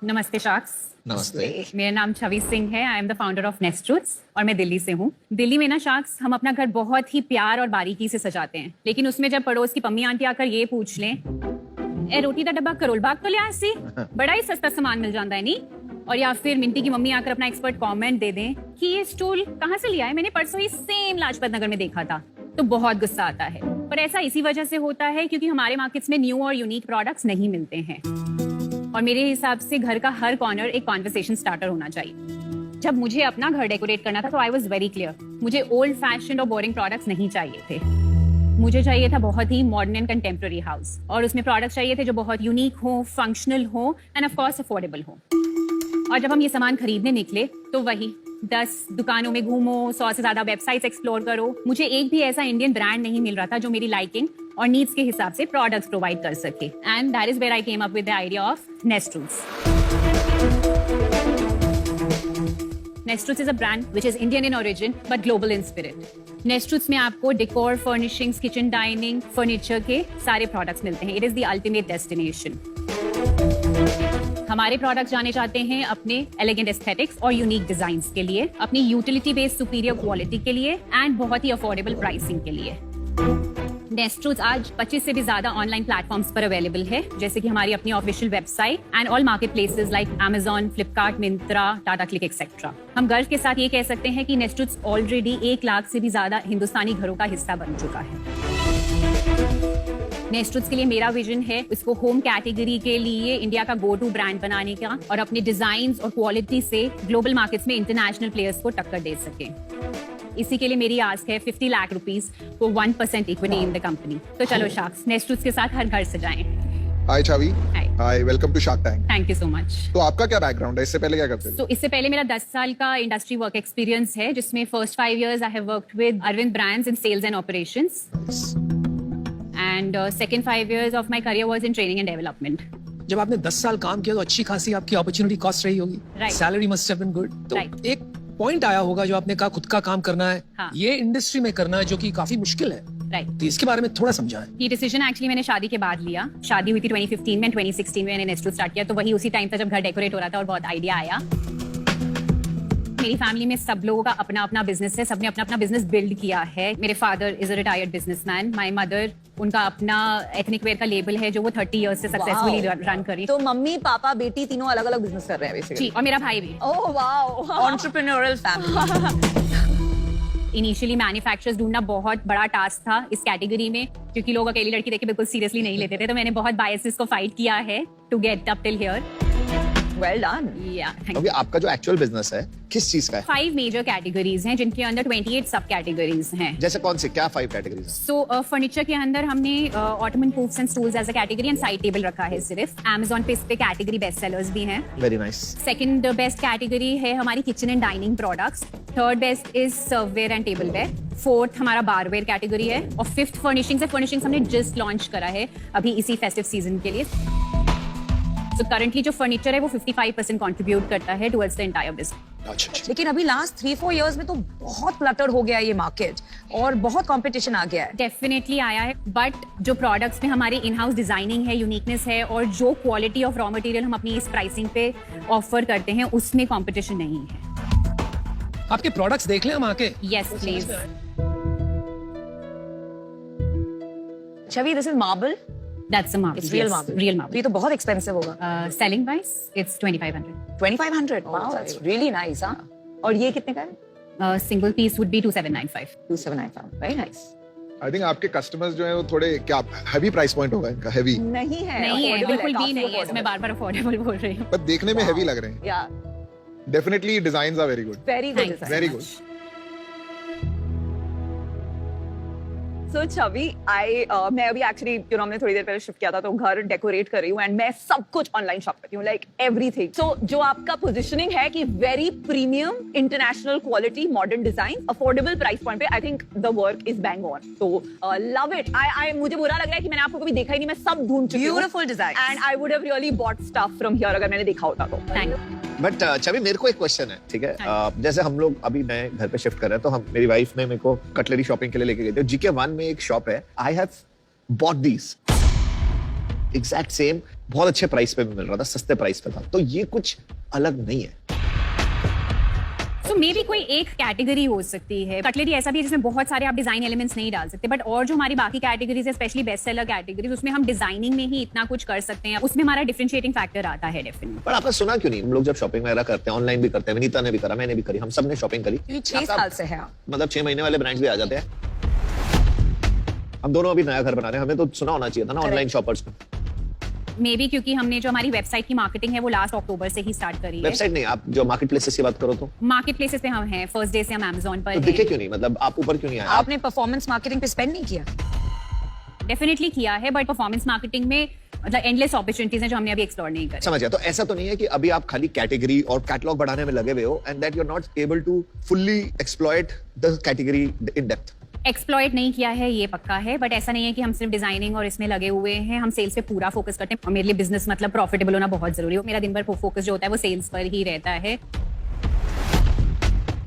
नमस्ते शार्क्स। नमस्ते। मेरा नाम छवि सिंह है। I am the founder of Nestroots और मैं दिल्ली से हूँ। दिल्ली में ना शार्क्स, हम अपना घर बहुत ही प्यार और बारीकी से सजाते हैं, लेकिन उसमें जब पड़ोस की पम्मी आंटी आकर ये पूछ लें, ए रोटी का डब्बा करोल बाग तो लिया सी, बड़ा ही सस्ता सामान मिल जाता है नहीं, और या फिर मिंटी की मम्मी आकर अपना एक्सपर्ट कमेंट दे दें कि ये स्टूल कहाँ से लिया है, मैंने परसों ही सेम लाजपत नगर में देखा था, तो बहुत गुस्सा आता है। पर ऐसा इसी वजह से होता है क्योंकि हमारे मार्केट्स में न्यू और यूनिक प्रोडक्ट्स नहीं मिलते हैं। और मेरे हिसाब से घर का हर कॉर्नर एक कॉन्वर्सेशन स्टार्टर होना चाहिए। जब मुझे अपना घर डेकोरेट करना था तो आई वाज वेरी क्लियर, मुझे ओल्ड फैशन और बोरिंग प्रोडक्ट्स नहीं चाहिए थे। मुझे चाहिए था बहुत ही मॉडर्न एंड कंटेम्प्रेरी हाउस, और उसमें प्रोडक्ट्स चाहिए थे जो बहुत यूनिक हो, फंक्शनल हो एंड ऑफ कोर्स अफोर्डेबल हो। और जब हम ये सामान खरीदने निकले तो वही 10 दुकानों में घूमो, 100 से ज्यादा वेबसाइट्स एक्सप्लोर करो, मुझे एक भी ऐसा इंडियन ब्रांड नहीं मिल रहा था जो मेरी लाइकिंग और नीड्स के हिसाब से प्रोडक्ट्स प्रोवाइड कर सके। And that is where I came up with the idea of Nestroots. Nestroots is a brand which is Indian in origin but global in spirit. Nestroots में आपको decor, furnishings, kitchen, dining, furniture के सारे products मिलते हैं। It is the ultimate destination. हमारे products जाने जाते हैं अपने एलिगेंट एस्थेटिक्स और यूनिक डिजाइन्स के लिए, अपनी यूटिलिटी बेस्ड सुपीरियर क्वालिटी के लिए एंड बहुत ही अफोर्डेबल प्राइसिंग के लिए। नेस्ट्रूट्स आज 25 से भी ज्यादा ऑनलाइन प्लेटफॉर्म्स पर अवेलेबल है, जैसे कि हमारी अपनी official website and all market places like Amazon, Flipkart, Myntra, Tata click etcetera. हम गर्व के साथ ये कह सकते हैं कि नेस्ट्रूट्स ऑलरेडी 1 लाख से भी ज्यादा हिंदुस्तानी घरों का हिस्सा बन चुका है। नेस्ट्रूट्स के लिए मेरा विजन है इसको होम कैटेगरी के लिए इंडिया का गो टू ब्रांड बनाने का, और अपने डिजाइन्स और क्वालिटी से ग्लोबल मार्केट्स में इंटरनेशनल प्लेयर्स को टक्कर दे सके। इसी के लिए मेरी आस्क है 50 lakh rupees for 1% equity in the company. तो चलो शार्क्स, नेस्ट्रूट्स के साथ हर घर सजाएं। Hi Chhavi. Hi. Hi, welcome to shark tank. Thank you so much. तो आपका क्या बैकग्राउंड है, इससे पहले क्या करते थे? तो इससे पहले मेरा 10 साल का इंडस्ट्री वर्क एक्सपीरियंस है, जिसमें first 5 years I have worked with Arvind brands in sales and operations, and second 5 years of my career was in training and development. जब आपने 10 साल काम किया तो अच्छी खासी आपकी अपॉर्चुनिटी कॉस्ट रही होगी, Right. Salary must have been good. तो Right. एक पॉइंट आया होगा जो आपने कहा खुद का काम करना है, हाँ. ये इंडस्ट्री में करना है जो कि काफी मुश्किल है, राइट। तो इसके बारे में थोड़ा समझाएं। ये डिसीजन एक्चुअली मैंने शादी के बाद लिया। शादी हुई थी 2015 में, 2016 में मैंने नेस्ट्रूट स्टार्ट किया, तो वही उसी टाइम था जब घर डेकोरेट हो रहा था और बहुत आइडिया आया। मेरी फैमिली में सब लोगों का अपना अपना बिजनेस है, सबने अपना अपना बिजनेस बिल्ड किया है। मेरे father is a retired businessman, my mother, उनका अपना एथनिक वेयर का लेबल है जो वो 30 years से सक्सेसफुली रन करी। तो मम्मी, पापा, बेटी तीनों अलग अलग बिजनेस कर रहे हैं बेसिकली। जी, और मेरा भाई भी। Oh wow, entrepreneurial family. Initially manufacturers ढूंढना बहुत बड़ा टास्क था इस कैटेगरी में, क्योंकि लोग अकेली लड़की देख के बिल्कुल सीरियसली नहीं लेते थे, तो मैंने बहुत बायसेस को फाइट किया है to get up till here. Well done. या अभी आपका जो एक्चुअल बिजनेस है किस चीज का है? 5 मेजर कैटेगरीज हैं, जिनके अंदर 28 सब कैटेगरीज हैं। जैसे कौन से, क्या 5 कैटेगरीज हैं? सो फर्नीचर के अंदर हमने ottoman poufs and stools as a category and side table रखा है सिर्फ। Amazon पे इस पे कैटेगरी बेस्ट सेलर्स भी हैं। Very nice. Second best category है हमारी kitchen and dining products. Third best is serveware and table ware. Fourth हमारा बारवेयर कैटेगरी है, और फिफ्थ फर्निशिंग्स है। फर्निशिंग्स हमने जस्ट लॉन्च करा है अभी इसी फेस्टिव सीजन के लिए। तो करंटली जो फर्नीचर है वो 55% कंट्रीब्यूट करता है टुवर्ड्स द एंटायर बिजनेस। लेकिन अभी लास्ट 3-4 years में तो बहुत क्लटर हो गया ये मार्केट, और बहुत कंपटीशन आ गया है। डेफिनेटली आया है, बट जो प्रोडक्ट्स में हमारी इन हाउस डिजाइनिंग है, यूनिकनेस है, और जो क्वालिटी ऑफ रॉ मटेरियल हम अपनी इस प्राइसिंग पे ऑफर करते हैं, उसमें कंपटीशन नहीं है। आपके प्रोडक्ट्स देख लें हम आके। Yes please. Chhavi, this is marble. That's a marble. It's real yes, marble. Real marble. ये तो बहुत एक्सपेंसिव होगा। Selling price, it's 2,500. 2500। Wow, that's really nice. हाँ, और ये कितने का है? Single piece would be 2,795. 2795। Very nice. I think आपके कस्टमर्स जो है वो थोड़े क्या हैवी प्राइस पॉइंट होगा इनका, हैवी नहीं है नहीं है, affordable बिल्कुल भी काफी नहीं है, affordable। मैं बार बार अफोर्डेबल बोल रही हूँ। पर देखने में हैवी लग रहे हैं। या definitely designs are very good, very good Thanks. Very good. So Chhavi मैं अभी एक्चुअली हमने थोड़ी देर पहले शिफ्ट किया था तो घर डेकोरेट कर रही हूँ एंड मैं सब कुछ ऑनलाइन शॉप करती हूँ, लाइक एवरीथिंग। सो जो आपका पोजीशनिंग है कि very premium international quality modern design affordable price point पे, I think the work is bang on. तो लव इट। आई मुझे बुरा लग रहा है कि मैंने आपको कभी देखा ही नहीं, मैं सब ढूंढ चुकी हूँ। Beautiful designs. And I would have really bought stuff from here अगर मैंने देखा होता तो। थैंक बट छवि मेरे को एक क्वेश्चन है, ठीक है? जैसे हम लोग अभी नए घर पे शिफ्ट कर रहे हैं, तो हम मेरी वाइफ ने मेरे को कटलरी शॉपिंग के लिए लेके गए थे। GK1 में एक शॉप है, I have bought these exact same, बहुत अच्छे प्राइस पे मिल रहा था, सस्ते प्राइस पे था। तो ये कुछ अलग नहीं है। सो मे बी कोई एक कैटेगरी हो सकती है। कटलरी ऐसा भी है जिसमें बहुत सारे आप डिजाइन एलिमेंट्स नहीं डाल सकते, बट और जो हमारी बाकी कैटेगरीज है, स्पेशली बेस्ट सेलर कैटेगरीज, उसमें हम डिजाइनिंग में ही इतना कुछ कर सकते हैं, उसमें हमारा डिफरेंशिएटिंग फैक्टर आता है डेफिनेटली। पर आपने सुना क्यों नहीं? हम लोग जब शॉपिंग वगैरह करते हैं, ऑनलाइन भी करते हैं, विनीता ने भी करा, मैंने भी करी, हम सब ने शॉपिंग करी। 6 साल से है आप। मतलब 6 महीने वाले ब्रांड्स भी आ जाते हैं। हम दोनों अभी नया घर बना रहे हैं, हमें तो सुना होना चाहिए था ना ऑनलाइन शॉपर्स को। मे बी क्योंकि हमने जो हमारी वेबसाइट की मार्केटिंग है वो लास्ट अक्टूबर से ही स्टार्ट करी है। वेबसाइट नहीं, आप जो मार्केट प्लेसेस की बात करो तो मार्केट प्लेसेस पे हम हैं, फर्स्ट डे से हम Amazon पर तो दिखे क्यों नहीं? मतलब आप ऊपर क्यों नहीं आए? आपने परफॉर्मेंस मार्केटिंग पे स्पेंड नहीं किया? डेफिनेटली किया है, बट परफॉर्मेंस मार्केटिंग में मतलब एंडलेस अपॉर्चुनिटीज हैं जो हमने अभी एक्सप्लोर नहीं करी। समझ गया। तो ऐसा तो नहीं है कि अभी आप खाली कैटेगरी और कैटलॉग बढ़ाने में लगे हुए हो and that you are not able to fully exploit the category in depth? Exploit नहीं किया है ये पक्का है, बट ऐसा नहीं है कि हम सिर्फ डिजाइनिंग और इसमें लगे हुए हैं, हम सेल्स पे पूरा फोकस करते हैं। और मेरे लिए बिजनेस मतलब प्रॉफिटेबल होना बहुत जरूरी है। मेरा दिन भर फोकस जो होता है वो सेल्स पर ही रहता है।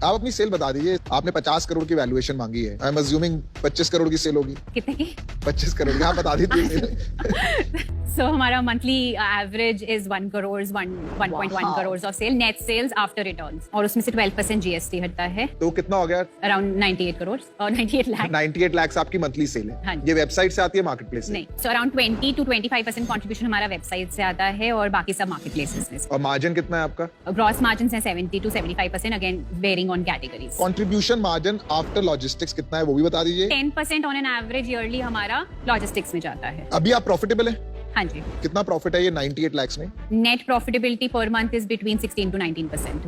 आप अपनी सेल बता दीजिए। आपने 50 करोड़ की वैल्यूएशन मांगी है, आई एम अज्यूमिंग 25 करोड़ की सेल होगी। कितने की? 25 करोड़ की, आप बता दीजिए। सो हमारा monthly average is 1 crore 1.1 crore of sale, net sales after returns, और उसमें से 12% GST हटता है। तो कितना हो गया? अराउंड 98 करोड़ और 98 लाख। 98 लाख आपकी मंथली सेल है। हाँ। ये वेबसाइट से आती है, मार्केट प्लेस से? नहीं, सो अराउंड 20 to 25% कंट्रीब्यूशन हमारा वेबसाइट से आता है और बाकी सब मार्केट प्लेसेस में। और मार्जिन कितना है आपका? ग्रॉस मार्जिन है 70 to 75%, again varying on categories. Contribution margin after logistics कितना है वो भी बता दीजिए। 10% ऑन एन एवरेज ईयरली हमारा लॉजिस्टिक्स में जाता है। अभी आप प्रॉफिटेबल है? हाँ जी। कितना प्रॉफिट है ये 98 लाख में? Net profitability per month is between 16 to 19%।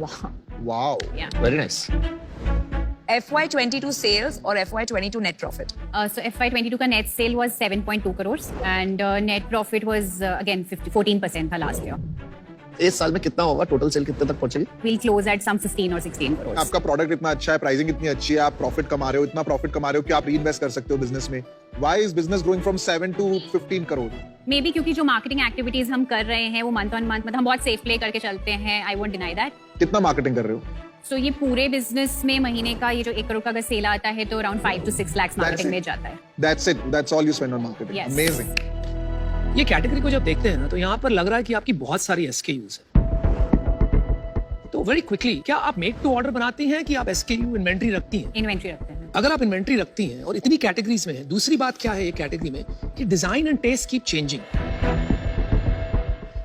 Wow, very nice. FY22 sales और FY22 net profit. So FY22 का net sale was 7.2 crores and net profit was again 14% था लास्ट ईयर। इस साल में कितना होगा? टोटल सेल कितने तक पहुंचेगी? We'll close at some 15 or 16 crores। आपका प्रोडक्ट इतना अच्छा है, प्राइसिंग इतनी अच्छी है, आप प्रॉफिट कमा रहे हो, इतना प्रॉफिट कमा रहे हो कि आप रीइन्वेस्ट कर सकते हो बिजनेस में। Why is business growing from 7 to 15 crore? May be क्योंकि जो मार्केटिंग एक्टिविटीज हम कर रहे हैं वो मंथ ऑन मंथ मतलब हम बहुत सेफ प्ले करके चलते हैं। I won't deny that. कितना मार्केटिंग कर रहे हो? सो ये पूरे बिजनेस में महीने का ये जो 1 करोड़ का अगर सेल आता है तो अराउंड 5 to 6 lakhs मार्केटिंग में जाता है। That's it. That's all you spend on marketing. Yes. Amazing. ये कैटेगरी को जब देखते हैं ना तो यहाँ पर लग रहा है कि आपकी बहुत सारी SKUs है। तो वेरी क्विकली, क्या आप मेक टू ऑर्डर बनाती हैं कि आप SKU इन्वेंट्री रखती हैं? इन्वेंट्री रखते हैं। अगर आप इन्वेंट्री रखती हैं और इतनी कैटेगरीज में है, दूसरी बात क्या है ये कैटेगरी में कि design and taste keep changing.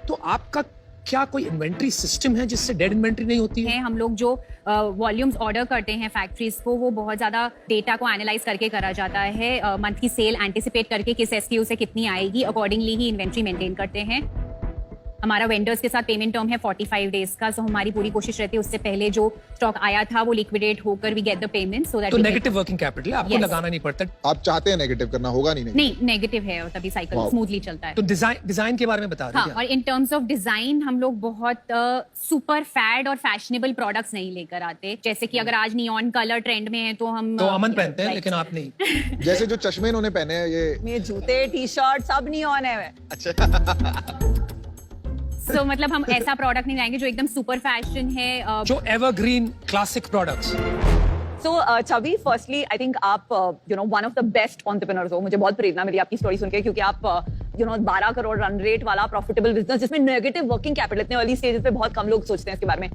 तो आपका क्या कोई इन्वेंट्री सिस्टम है जिससे डेड इन्वेंट्री नहीं होती है? हम लोग जो वॉल्यूम्स ऑर्डर करते हैं फैक्ट्रीज को वो बहुत ज्यादा डेटा को एनालाइज करके करा जाता है। मंथ की सेल एंटिसिपेट करके किस SKU से कितनी आएगी अकॉर्डिंगली ही इन्वेंट्री मेंटेन करते हैं। हमारा वेंडर्स के साथ पेमेंट टर्म है 45 डेज का, सो हमारी पूरी कोशिश रहती है उससे पहले जो स्टॉक आया था वो लिक्विडेट होकर we get the payment so that. तो नेगेटिव वर्किंग कैपिटल आपको Yes. लगाना नहीं पड़ता। आप चाहते हैं नेगेटिव करना, होगा नहीं? नहीं, नेगेटिव है और तभी साइकिल Wow. स्मूथली चलता है। तो डिजाइन के बारे में बता हाँ, दीजिए। और इन टर्म्स ऑफ डिजाइन हम लोग बहुत सुपर फैड और फैशनेबल प्रोडक्ट्स नहीं लेकर आते। जैसे कि अगर आज नियॉन कलर ट्रेंड में है तो हम तो अमन पहनते हैं right. लेकिन आप नहीं। जैसे जो चश्मे इन्होंने पहने हैं ये जूते टी-शर्ट सब नहीं ऑन है। So, मतलब हम ऐसा प्रोडक्ट नहीं लाएंगे जो एकदम सुपर फैशन है। जो evergreen classic products. So, Chavi, firstly, I think आप one of the best entrepreneurs हो। मुझे बहुत प्रेरणा मिली आपकी स्टोरी सुन के, क्योंकि आप 12 करोड़ रन रेट वाला प्रॉफिटेबल बिजनेस जिसमें नेगेटिव वर्किंग कैपिटल इतने अर्ली स्टेजेस पे बहुत कम लोग सोचते हैं इसके बारे में।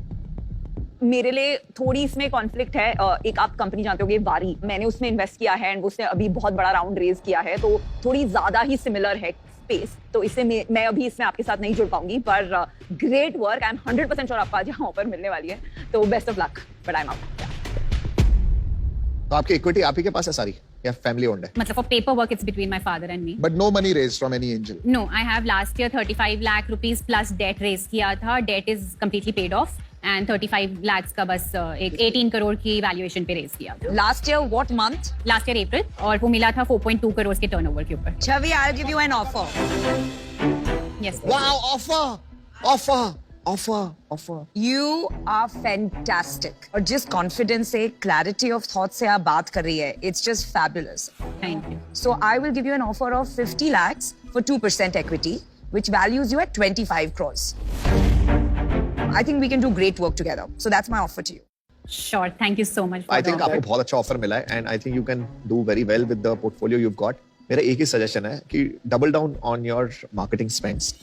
मेरे लिए थोड़ी इसमें कॉन्फ्लिक्ट है। एक आप कंपनी जानते होगे वारी, मैंने उसमें इन्वेस्ट किया है एंड उसने अभी बहुत बड़ा राउंड रेज किया है, तो थोड़ी ज्यादा ही सिमिलर है स्पेस, तो इससे मैं अभी इसमें आपके साथ नहीं जुड़ पाऊंगी। पर great work, I am 100% sure आपको आज यहाँ ऑफर मिलने वाली है, तो best of luck. But I am out. तो आपकी इक्विटी आप ही के पास है सारी या फैमिली ओन्ड है? मतलब for paperwork it's between my father and me. But no money raised from any angel. No, I have last year 35 lakh rupees plus debt raise किया था. Debt is completely paid off and 35 lakhs का बस एक 18 करोड़ की valuation पे raise किया था. Last year, what month? Last year April और वो मिला था 4.2 करोड़ के turnover के ऊपर. Chavi, I'll give you an offer. Yes. Wow, offer. You are fantastic. और जिस confidence से, clarity of thought से आप बात कर रही है, it's just fabulous. Thank you. So I will give you an offer of 50 lakhs for 2% equity, which values you at 25 crores. I think we can do great work together. So that's my offer to you. Sure. Thank you so much for I think the आपको offer. बहुत अच्छा offer मिला है and I think you can do very well with the portfolio you've got. मेरा एक ही suggestion है कि double down on your marketing spends.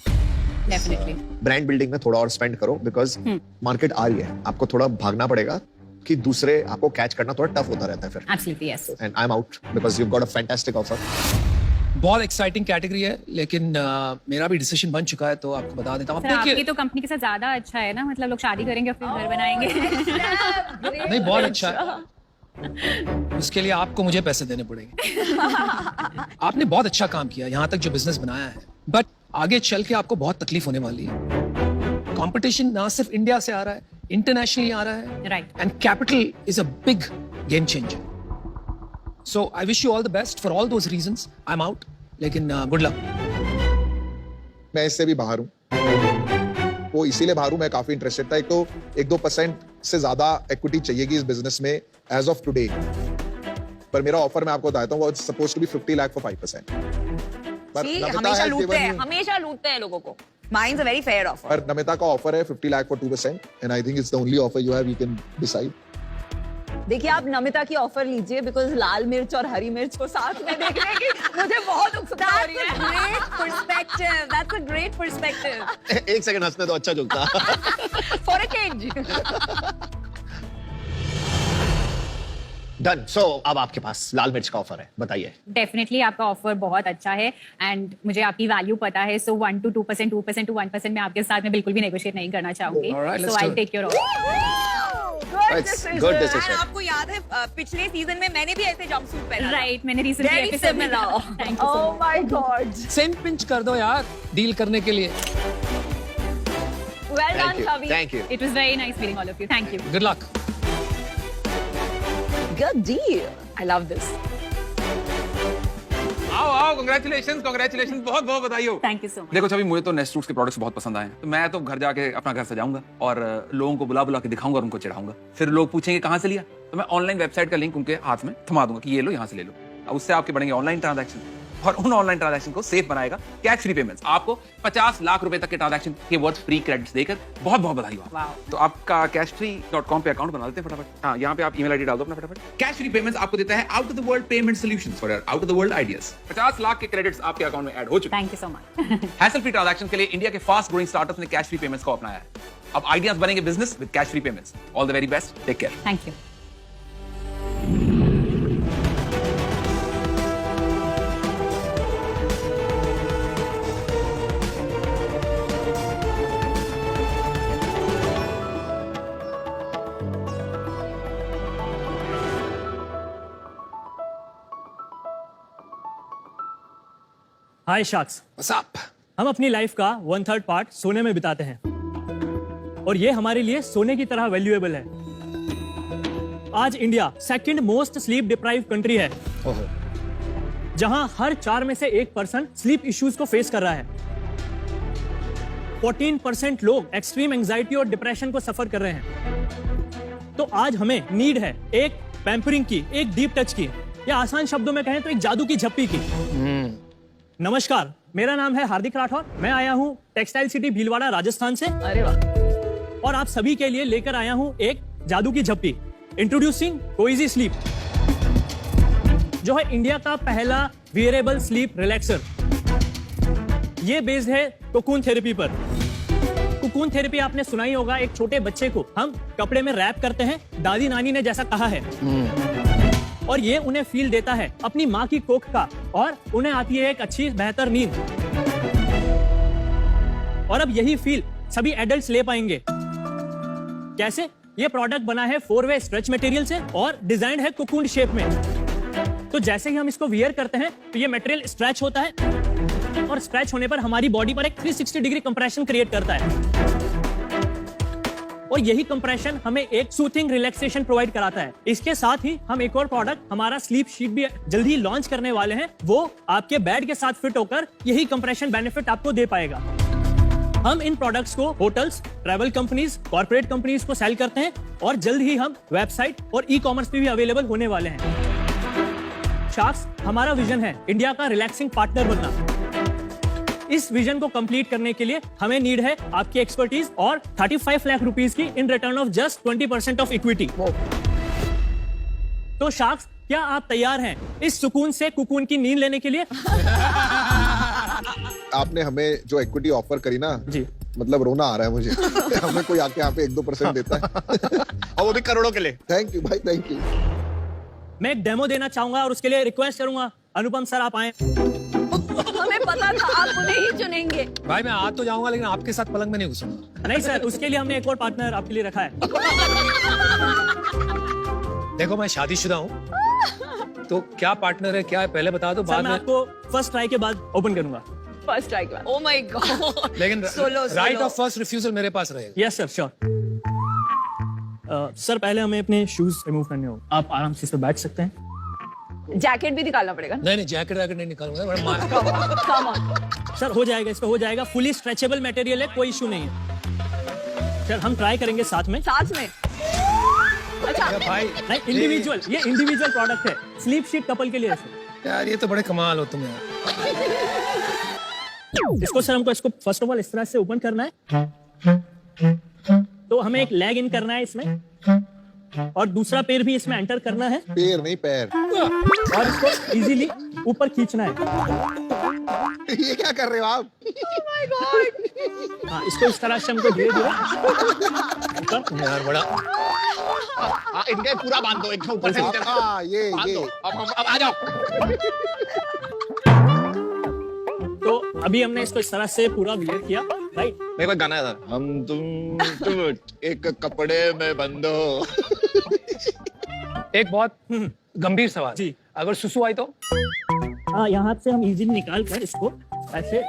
Definitely. Brand building में थोड़ा और स्पेंड करो बिकॉज मार्केट आ रही है. आपको थोड़ा भागना पड़ेगा कि दूसरे आपको कैच करना थोड़ा टफ होता रहता है फिर. Absolutely yes. And I am out because you got a fantastic offer. बहुत एक्साइटिंग कैटेगरी है, लेकिन मेरा भी डिसीजन बन चुका है तो आपको बता देता हूँ. सर आपकी तो कंपनी के साथ ज्यादा अच्छा है ना, मतलब लोग शादी करेंगे और फिर घर बनाएंगे. नहीं, बहुत अच्छा है. उसके लिए आपको मुझे पैसे देने पड़ेंगे. आपने बहुत अच्छा काम किया यहाँ तक जो बिजनेस बनाया है, बट आगे चल के आपको बहुत तकलीफ होने वाली है. कंपटीशन ना सिर्फ इंडिया से आ रहा है, इंटरनेशनली आ रहा है. Right. And capital is a big game changer. So I wish you all the best for all those reasons. I am out, लेकिन गुड लक. मैं इससे भी बाहर हूँ. वो इसीलिए बाहर हूँ, मैं काफी इंटरेस्टेड था. एक तो 1-2% से ज्यादा इक्विटी चाहिएगी इस बिजनेस में एज ऑफ टुडे. पर मेरा ऑफर मैं आपको बताता हूँ, वो suppose to be 50 lakh for 5%. पर See, नमिता हमेशा has लूटते given हैं, me- हमेशा लूटते हैं लोगों को. Mine's a very fair offer. पर नमिता का ऑफर है 50 lakh for 2% and I think it's the only offer you have. You can decide. देखिए आप नमिता की ऑफर लीजिए बिकॉज लाल मिर्च और हरी मिर्च को साथ में देखने की मुझे बहुत उत्सुकता हो रही है. Great perspective. That's a great perspective. एक सेकंड हंसने तो अच्छा जोक था. For a change. डन. सो अब आपके पास लाल मिर्च का ऑफर है, बताइए. डेफिनेटली आपका ऑफर बहुत अच्छा है एंड मुझे आपकी वैल्यू पता है. सो 1 to 2%, 2% to 1% मैं आपके साथ में बिल्कुल भी नेगोशिएट नहीं करना चाहूंगी. Alright, let's so do I it. Take your offer. It's good decision. आपको याद है पिछले सीजन में मैंने भी ऐसे जंपसूट पहना था. राइट, मैंने रिसेंटली Very एपिसोड में similar. Thank you so Oh my God. Same pinch कर दो यार डील करने के लिए. Well Thank done, you. Chavi. Thank you. It was very nice meeting all of you. Thank you. Good luck. Good deal. I love this. आओ congratulations, बहुत बहुत बधाई हो. Thank you so much. देखो छवि, मुझे तो नेस्ट फ्रूट्स के products बहुत पसंद आए हैं. तो मैं तो घर जाके अपना घर सजाऊंगा और लोगों को बुला बुला के दिखाऊंगा और उनको चिढ़ाऊंगा. फिर लोग पूछेंगे कहाँ से लिया, तो मैं ऑनलाइन वेबसाइट का लिंक उनके हाथ में थमा दूंगा कि ये लो, यहाँ से ले लो. अब उससे आपके बढ़ेंगे ऑनलाइन ट्रांजैक्शन और उन ऑनलाइन ट्रांजैक्शन को सेफ बनाएगा कैश फ्री पेमेंट्स. आपको 50 लाख रुपए तक के ट्रांजैक्शन के वर्थ फ्री क्रेडिट्स देकर बहुत बहुत बधाई हो. Wow. तो आपका cashfree.com पे अकाउंट बना लेते हैं फटाफट. हाँ, यहाँ पे आप ईमेल आईडी डाल दो अपना फटाफट. कैश फ्री पेमेंट्स आपको देता है out of the world payment solutions for out of the world ideas. 50 lakh के क्रेडिट्स आपके अकाउंट में ऐड हो चुके हैं. Thank you so much. Hassle free transaction के लिए इंडिया के फास्ट ग्रोइंग स्टार्टअप्स ने कैश फ्री पेमेंट्स को अपनाया है. अब आइडियाज बनेंगे business with cash free payments. All the very best. Take care. Thank you. Hi sharks. What's up? हम अपनी लाइफ का 1/3 पार्ट सोने में बिताते हैं और ये हमारे लिए सोने की तरह वैल्यूएबल है. आज India second most sleep deprive country है, जहां हर 4 में से 1 पर्सन स्लीप इश्यूज को फेस कर रहा है. 14% लोग एक्सट्रीम एंजाइटी और डिप्रेशन को सफर कर रहे हैं. तो आज हमें नीड है एक पैम्परिंग की, एक डीप टच की, या आसान शब्दों में कहें तो एक जादू की झप्पी की. नमस्कार, मेरा नाम है हार्दिक राठौर. मैं आया हूँ टेक्सटाइल सिटी भीलवाड़ा राजस्थान से. अरे वाह. और आप सभी के लिए लेकर आया हूँ एक जादू की झप्पी. इंट्रोड्यूसिंग कोइजी स्लीप, जो है इंडिया का पहला वियरेबल स्लीप रिलैक्सर. ये बेस्ड है कोकून थेरेपी पर. कोकून थेरेपी आपने सुनाई होगा. एक छोटे बच्चे को हम कपड़े में रैप करते हैं, दादी नानी ने जैसा कहा है, और ये उन्हें फील देता है अपनी माँ की कोख का, और उन्हें आती है एक अच्छी बेहतर नींद. और अब यही फील सभी एडल्ट्स ले पाएंगे. कैसे? ये प्रोडक्ट बना है 4-वे स्ट्रेच मटेरियल से और डिजाइन है कोकून शेप में. तो जैसे ही हम इसको वियर करते हैं तो ये मटेरियल स्ट्रेच होता है और स्ट्रेच होने पर हमारी बॉडी पर एक 360 डिग्री कंप्रेशन क्रिएट करता है और यही कंप्रेशन हमें एक सूथिंग रिलैक्सेशन प्रोवाइड कराता है। इसके साथ ही हम एक और प्रोडक्ट हमारा स्लीप शीट भी जल्दी ही लॉन्च करने वाले हैं, वो आपके बेड के साथ फिट होकर यही कंप्रेशन बेनिफिट आपको दे पाएगा। हम इन प्रोडक्ट्स को hotels, travel companies, corporate companies को सेल करते हैं और जल्द ही हम वेबसाइट और ई कॉमर्स पे भी अवेलेबल होने वाले हैं। शार्क्स, हमारा विजन है इंडिया का रिलैक्सिंग पार्टनर बनना। इस विजन को कंप्लीट करने के लिए हमें नीड है आपकी एक्सपर्टीज और 35 लाख रुपीस की in return of just 20% of equity. तो शार्क्स, क्या आप तैयार हैं इस सुकून से कुकून की नींद लेने के लिए? आपने हमें जो इक्विटी ऑफर करी ना जी, मतलब रोना आ रहा है मुझे। हमें कोई आके यहाँ पे 1-2% देता है और वो भी करोड़ों के लिए। थैंक यू भाई, थैंक यू। मैं एक डेमो देना चाहूंगा और उसके लिए रिक्वेस्ट करूंगा अनुपम सर आप आए। हमें पता था आप उन्हें ही चुनेंगे। भाई मैं आ तो जाऊंगा लेकिन आपके साथ पलंग में नहीं घुसूंगा। नहीं सर, उसके लिए हमने एक और पार्टनर आपके लिए रखा है। देखो मैं शादीशुदा हूँ, तो क्या पार्टनर है क्या है पहले बता दो, सर, बाद मैं में। आपको फर्स्ट ट्राई के बाद ओपन करूंगा। फर्स्ट ट्राई के बाद। Oh my God. लेकिन solo right of first refusal मेरे पास रहेगा। Yes sir, sure. सर पहले हमें अपने शूज रिमूव करने होंगे, आप आराम से इस पर बैठ सकते हैं। जैकेट भी निकालना पड़ेगा। नहीं नहीं, जैकेट वैकेट नहीं निकालूंगा, बड़ा मार। Come on. सर हो जाएगा, इस पे हो जाएगा। फुली स्ट्रेचेबल मटेरियल है, कोई इशू नहीं है। सर हम ट्राई करेंगे साथ में। साथ में? अच्छा भाई नहीं, इंडिविजुअल, ये इंडिविजुअल प्रोडक्ट है, स्लीप शीट कपल के लिए है सर। यार ये तो बड़े कमाल हो तुम यार। इसको सर हमको इसको फर्स्ट ऑफ ऑल इस तरह से ओपन करना है, तो हमें एक लेग इन करना है इसमें और दूसरा पैर भी इसमें एंटर करना है पैर नहीं पैर। और इसको इजीली ऊपर खींचना है। ये क्या कर रहे हो आप? My God. हाँ, इसको इस तरह से हमको धीरे धीरे यार बड़ा इनके पूरा बांध दो, एक ऊपर से नीचे तक। हाँ ये अब आ जाओ। तो अभी हमने इसको इस तरह से पूरा वियर किया, राइट? मेरे को गाना है, हम तुम एक कपड़े में बंद हो। एक बहुत गंभीर सवाल जी। अगर सुसु आई तो? हाँ, यहाँ से हम इजीली निकाल कर इसको ऐसे।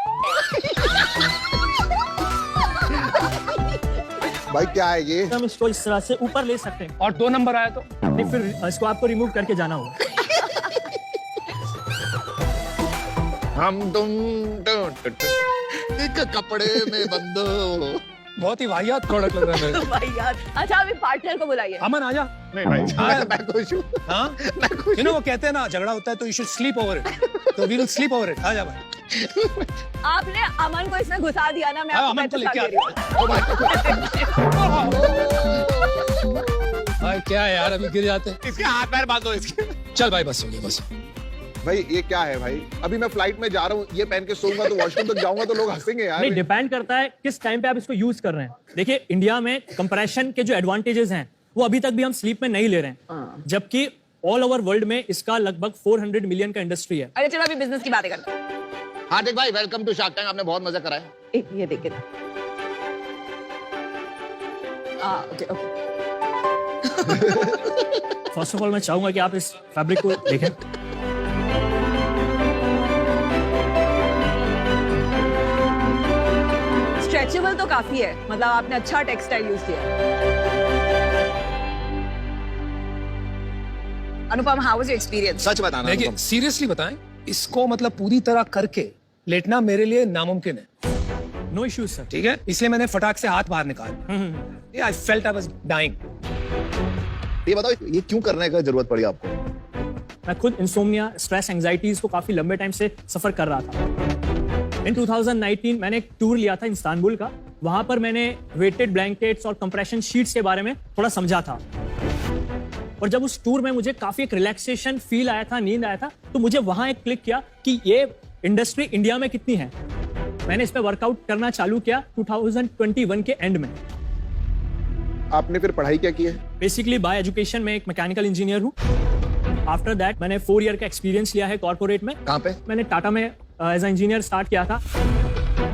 भाई क्या है ये? हम इसको इस तरह से ऊपर ले सकते हैं। और 2 नंबर आया तो? नहीं, फिर इसको आपको रिमूव करके जाना होगा। हम तुम एक कपड़े में बंद हो। बहुत ही वाहियात प्रोडक्ट लग रहा है मेरे को। भाई यार। अच्छा अभी पार्टनर को बुलाइए। अमन आजा। नहीं भाई, मैं खुश हूँ। हाँ यू नो वो कहते हैं ना झगड़ा होता है तो you should sleep over it, तो we will sleep over it. आजा भाई। आपने अमन को इसमें घुसा दिया ना, मैं हाँ, आपको अमन को पैसे लेके दे रही हूँ। भाई क्या है यार, अभी गिर जाते हैं। इसके हाथ पैर बांध दो इसके। चल भाई बस हो गया बस। भाई ये क्या है भाई? अभी मैं फ्लाइट में जा रहा हूँ, ये पहन के सोऊंगा तो वॉशरूम तक जाऊंगा तो लोग हंसेंगे यार। नहीं, डिपेंड करता है किस टाइम पे आप इसको यूज कर रहे हैं। देखिए इंडिया में कंप्रेशन के जो एडवांटेजेस हैं वो अभी तक भी हम स्लीप में नहीं ले रहे हैं, जबकि ऑल ओवर वर्ल्ड में इसका लगभग 400 मिलियन का इंडस्ट्री है। अरे चलो अभी बिजनेस की बातें करते हैं। हार्दिक भाई, वेलकम टू शार्क टैंक। आपने बहुत मजा कराया। ये देखिए। Okay okay. First of all मैं चाहूंगा कि आप इस फैब्रिक को देखें। स्ट्रेचेबल तो काफी है, मतलब आपने अच्छा टेक्सटाइल यूज किया। अनुपम, हाउ वाज योर एक्सपीरियंस? सच बताना देखिए अनुपम। सीरियसली बताएं, इसको मतलब पूरी तरह करके लेटना मेरे लिए नामुमकिन है। No issues sir. ठीक है, इसलिए मैंने फटाक से हाथ बाहर निकाले। I felt I was dying. ये बताओ, ये क्यों करने का जरूरत पड़ी आपको? मैं खुद इंसोम्निया, स्ट्रेस, एंजाइटीज को काफी लंबे टाइम से सफर कर रहा था। इन 2019 मैंने एक टूर लिया था इस्तांबुल का। वहां पर मैंने वेटेड ब्लैंकेट्स और कंप्रेशन शीट्स के बारे में थोड़ा समझा था, और जब उस टूर में मुझे काफी एक रिलैक्सेशन फील आया था, नींद आया था, तो मुझे वहां एक क्लिक किया कि ये इंडस्ट्री इंडिया में कितनी है। मैंने इस पे वर्कआउट करना चालू किया 2021 के एंड में। आपने फिर पढ़ाई क्या की है? बेसिकली बाय एजुकेशन में एक मैकेनिकल इंजीनियर हूँ। आफ्टर दैट मैंने 4 ईयर का एक्सपीरियंस लिया है कॉर्पोरेट में। कहाँ पे? मैंने टाटा में एज इंजीनियर स्टार्ट किया था,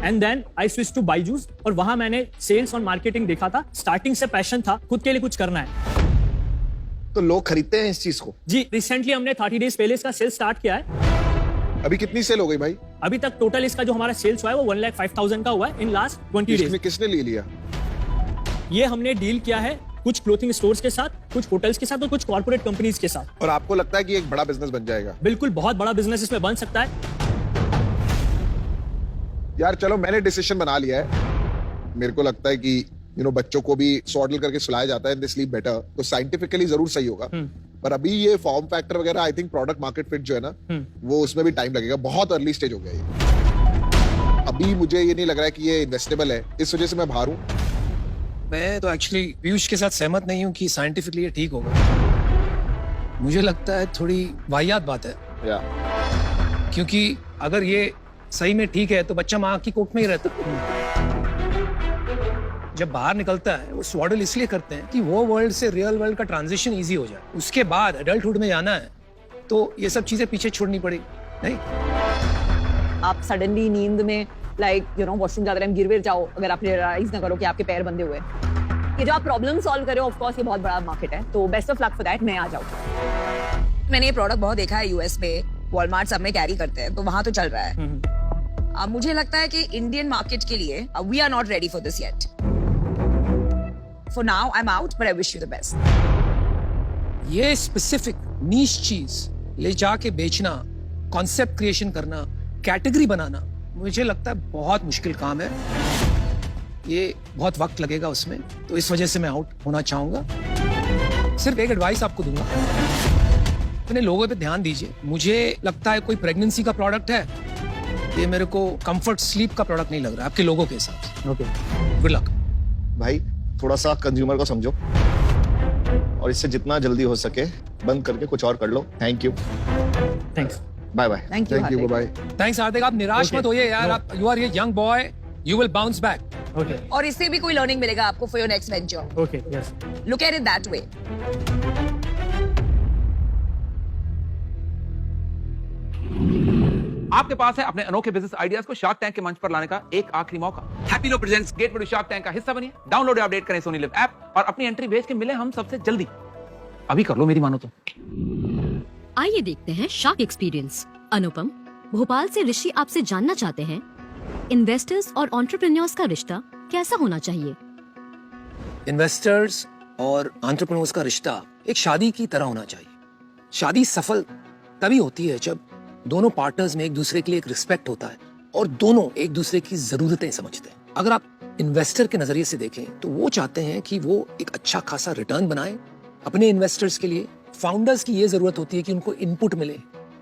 and then I switch to Byju's, और वहां मैंने सेल्स और मार्केटिंग देखा था। स्टार्टिंग से पैशन था, खुद के लिए कुछ करना है। तो लोग खरीदते हैं इस चीज को। जी रिसेंटली हमने 30 डेज पहले इसका सेल स्टार्ट किया है। अभी कितनी सेल हो गई भाई? अभी तक टोटल इसका जो हमारा सेल्स हुआ है वो 1,05,000 का हुआ है इन लास्ट 20 डेज। किसने ले लिया? ये हमने डील किया है कुछ क्लोथिंग स्टोर्स के साथ, कुछ होटल्स के साथ और कुछ कॉर्पोरेट कंपनीज के साथ। और आपको लगता है कि एक बड़ा बिजनेस बन जाएगा? बिल्कुल, बहुत बड़ा बिजनेस इसमें बन सकता है। यार चलो, मैंने डिसीजन बना लिया है। मेरे को लगता है कि बच्चों को भी सॉडल करके सुलाया जाता है, दे स्लीप बेटर, तो साइंटिफिकली जरूर सही होगा। पर अभी ये फॉर्म फैक्टर वगैरह, I think product market fit जो है ना, वो उसमें भी टाइम लगेगा। बहुत अर्ली स्टेज हो गया ये। अभी मुझे ये नहीं लग रहा है कि ये इन्वेस्टेबल है, इस वजह से मैं बाहर हूँ। मैं तो एक्चुअली पीयूष के साथ सहमत नहीं हूँ कि साइंटिफिकली ये ठीक होगा। मुझे लगता है थोड़ी वाहियात बात है, क्योंकि अगर ये सही में ठीक है तो बच्चा माँ की कोख में ही रहता। जब बाहर निकलता है वो स्वॉडल इसलिए करते हैं कि वो वर्ल्ड से रियल वर्ल्ड का ट्रांजिशन इजी हो जाए। उसके बाद एडल्टहुड में जाना है तो ये सब चीजें पीछे छोड़नी पड़ेगी। नहीं, आप सडनली नींद में वॉशरूम जाते टाइम गिर विर जाओ, अगर आप रियलाइज ना करो कि आपके पैर बंधे हुए हैं। ये जो आप प्रॉब्लम सॉल्व कर रहे हो, ऑफ कोर्स ये बहुत बड़ा मार्केट है, तो best of luck for that. मैं आ जाऊँ। मैंने ये प्रोडक्ट बहुत देखा है यूएस में, वॉलमार्ट सब में कैरी करते हैं, तो वहां तो चल रहा है। मुझे लगता है कि इंडियन मार्केट के लिए we are not ready for this yet. For now I am out, but I wish you the best. ये स्पेसिफिक नीश चीज ले जाके बेचना, कॉन्सेप्ट क्रिएशन करना, कैटेगरी बनाना, मुझे लगता है बहुत मुश्किल काम है। ये बहुत वक्त लगेगा उसमें, तो इस वजह से मैं आउट होना चाहूंगा। सिर्फ एक एडवाइस आपको दूंगा, अपने लोगों पे ध्यान दीजिए। मुझे लगता है कोई प्रेगनेंसी का प्रोडक्ट है, ये मेरे को कंफर्ट स्लीप का प्रोडक्ट नहीं लग रहा है आपके लोगों के हिसाब से। ओके, गुड लक भाई। थोड़ा सा कंज्यूमर को समझो और इससे जितना जल्दी हो सके बंद करके कुछ और कर लो। Thank you, thanks, bye bye. Thank you, bye. Thanks Hardik. आप निराश मत होइए यार, आप यू आर ये young boy, you will bounce back. Okay, और इससे भी कोई लर्निंग मिलेगा आपको for your next venture. Okay, yes, look at it that way. आपके पास है अपने अनोखे बिजनेस आइडियाज को शार्क टैंक के मंच पर लाने का एक आखिरी मौका। Happilo presents gate to shark tank का हिस्सा बनिए। डाउनलोड या अपडेट करें सोनी लिव ऐप और अपनी एंट्री भेज के मिले हम सबसे जल्दी। अभी कर लो, मेरी मानो तो। आइए देखते हैं शार्क एक्सपीरियंस। अनुपम, भोपाल से ऋषि आपसे जानना चाहते हैं, इन्वेस्टर्स और एंटरप्रेन्योर्स का रिश्ता कैसा होना चाहिए? इन्वेस्टर्स और एंटरप्रेन्योर्स का रिश्ता एक शादी की तरह होना चाहिए। शादी सफल तभी होती है जब दोनों पार्टनर्स में एक दूसरे के लिए एक रिस्पेक्ट होता है और दोनों एक दूसरे की जरूरतें समझते हैं। अगर आप इन्वेस्टर के नजरिए से देखें तो वो चाहते हैं कि वो एक अच्छा खासा रिटर्न बनाए अपने इन्वेस्टर्स के लिए। फाउंडर्स की ये जरूरत होती है कि उनको इनपुट मिले,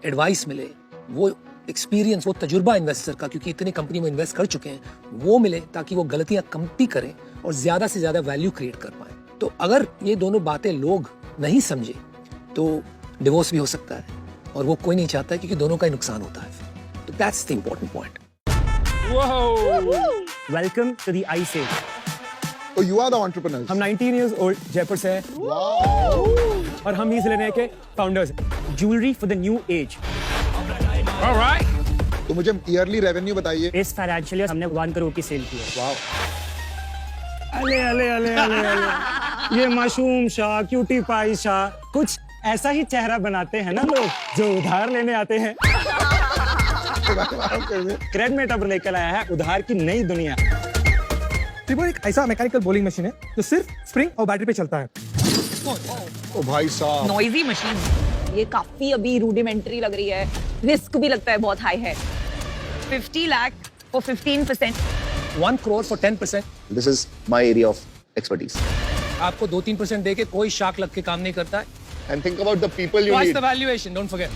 एडवाइस मिले, वो एक्सपीरियंस, वो तजुर्बा इन्वेस्टर का, क्योंकि इतनी कंपनी में इन्वेस्ट कर चुके हैं, वो मिले ताकि वो गलतियां कम भी करें और ज्यादा से ज्यादा वैल्यू क्रिएट कर पाए। तो अगर ये दोनों बातें लोग नहीं समझे तो डिवोर्स भी हो सकता है और वो कोई नहीं चाहता है, क्योंकि दोनों का ही नुकसान होता है। तो that's the important point. Welcome to the I sell. तो यू आर द एंटरप्रेन्योर। हम 19 इयर्स ओल्ड जयपुर से हैं और हम इस लेने के फाउंडर्स हैं। Jewellery for the new age. तो मुझे ईयरली रेवेन्यू बताइए। इस फाइनेंशियल ईयर हमने 1 करोड़ की सेल की है। अले अले अले अले अले, ये मासूम शाह, क्यूटी पाई शाह, कुछ ऐसा ही चेहरा बनाते हैं ना लोग जो उधार लेने आते हैं। क्रेडमेट अब लेकर आया है उधार की नई दुनिया। ट्रिबो एक ऐसा मैकेनिकल बॉलिंग मशीन है जो सिर्फ स्प्रिंग और बैटरी पे चलता है। ओ भाई साहब, नॉइजी मशीन। ये काफी अभी रूडिमेंट्री लग रही है, रिस्क भी लगता है बहुत हाई है। 50 lakh for 15%. 1 crore for 10%। This is my area of expertise. आपको 2-3% देके कोई शार्क लग के काम नहीं करता है। And think about the people you Twice need. the valuation, don't forget.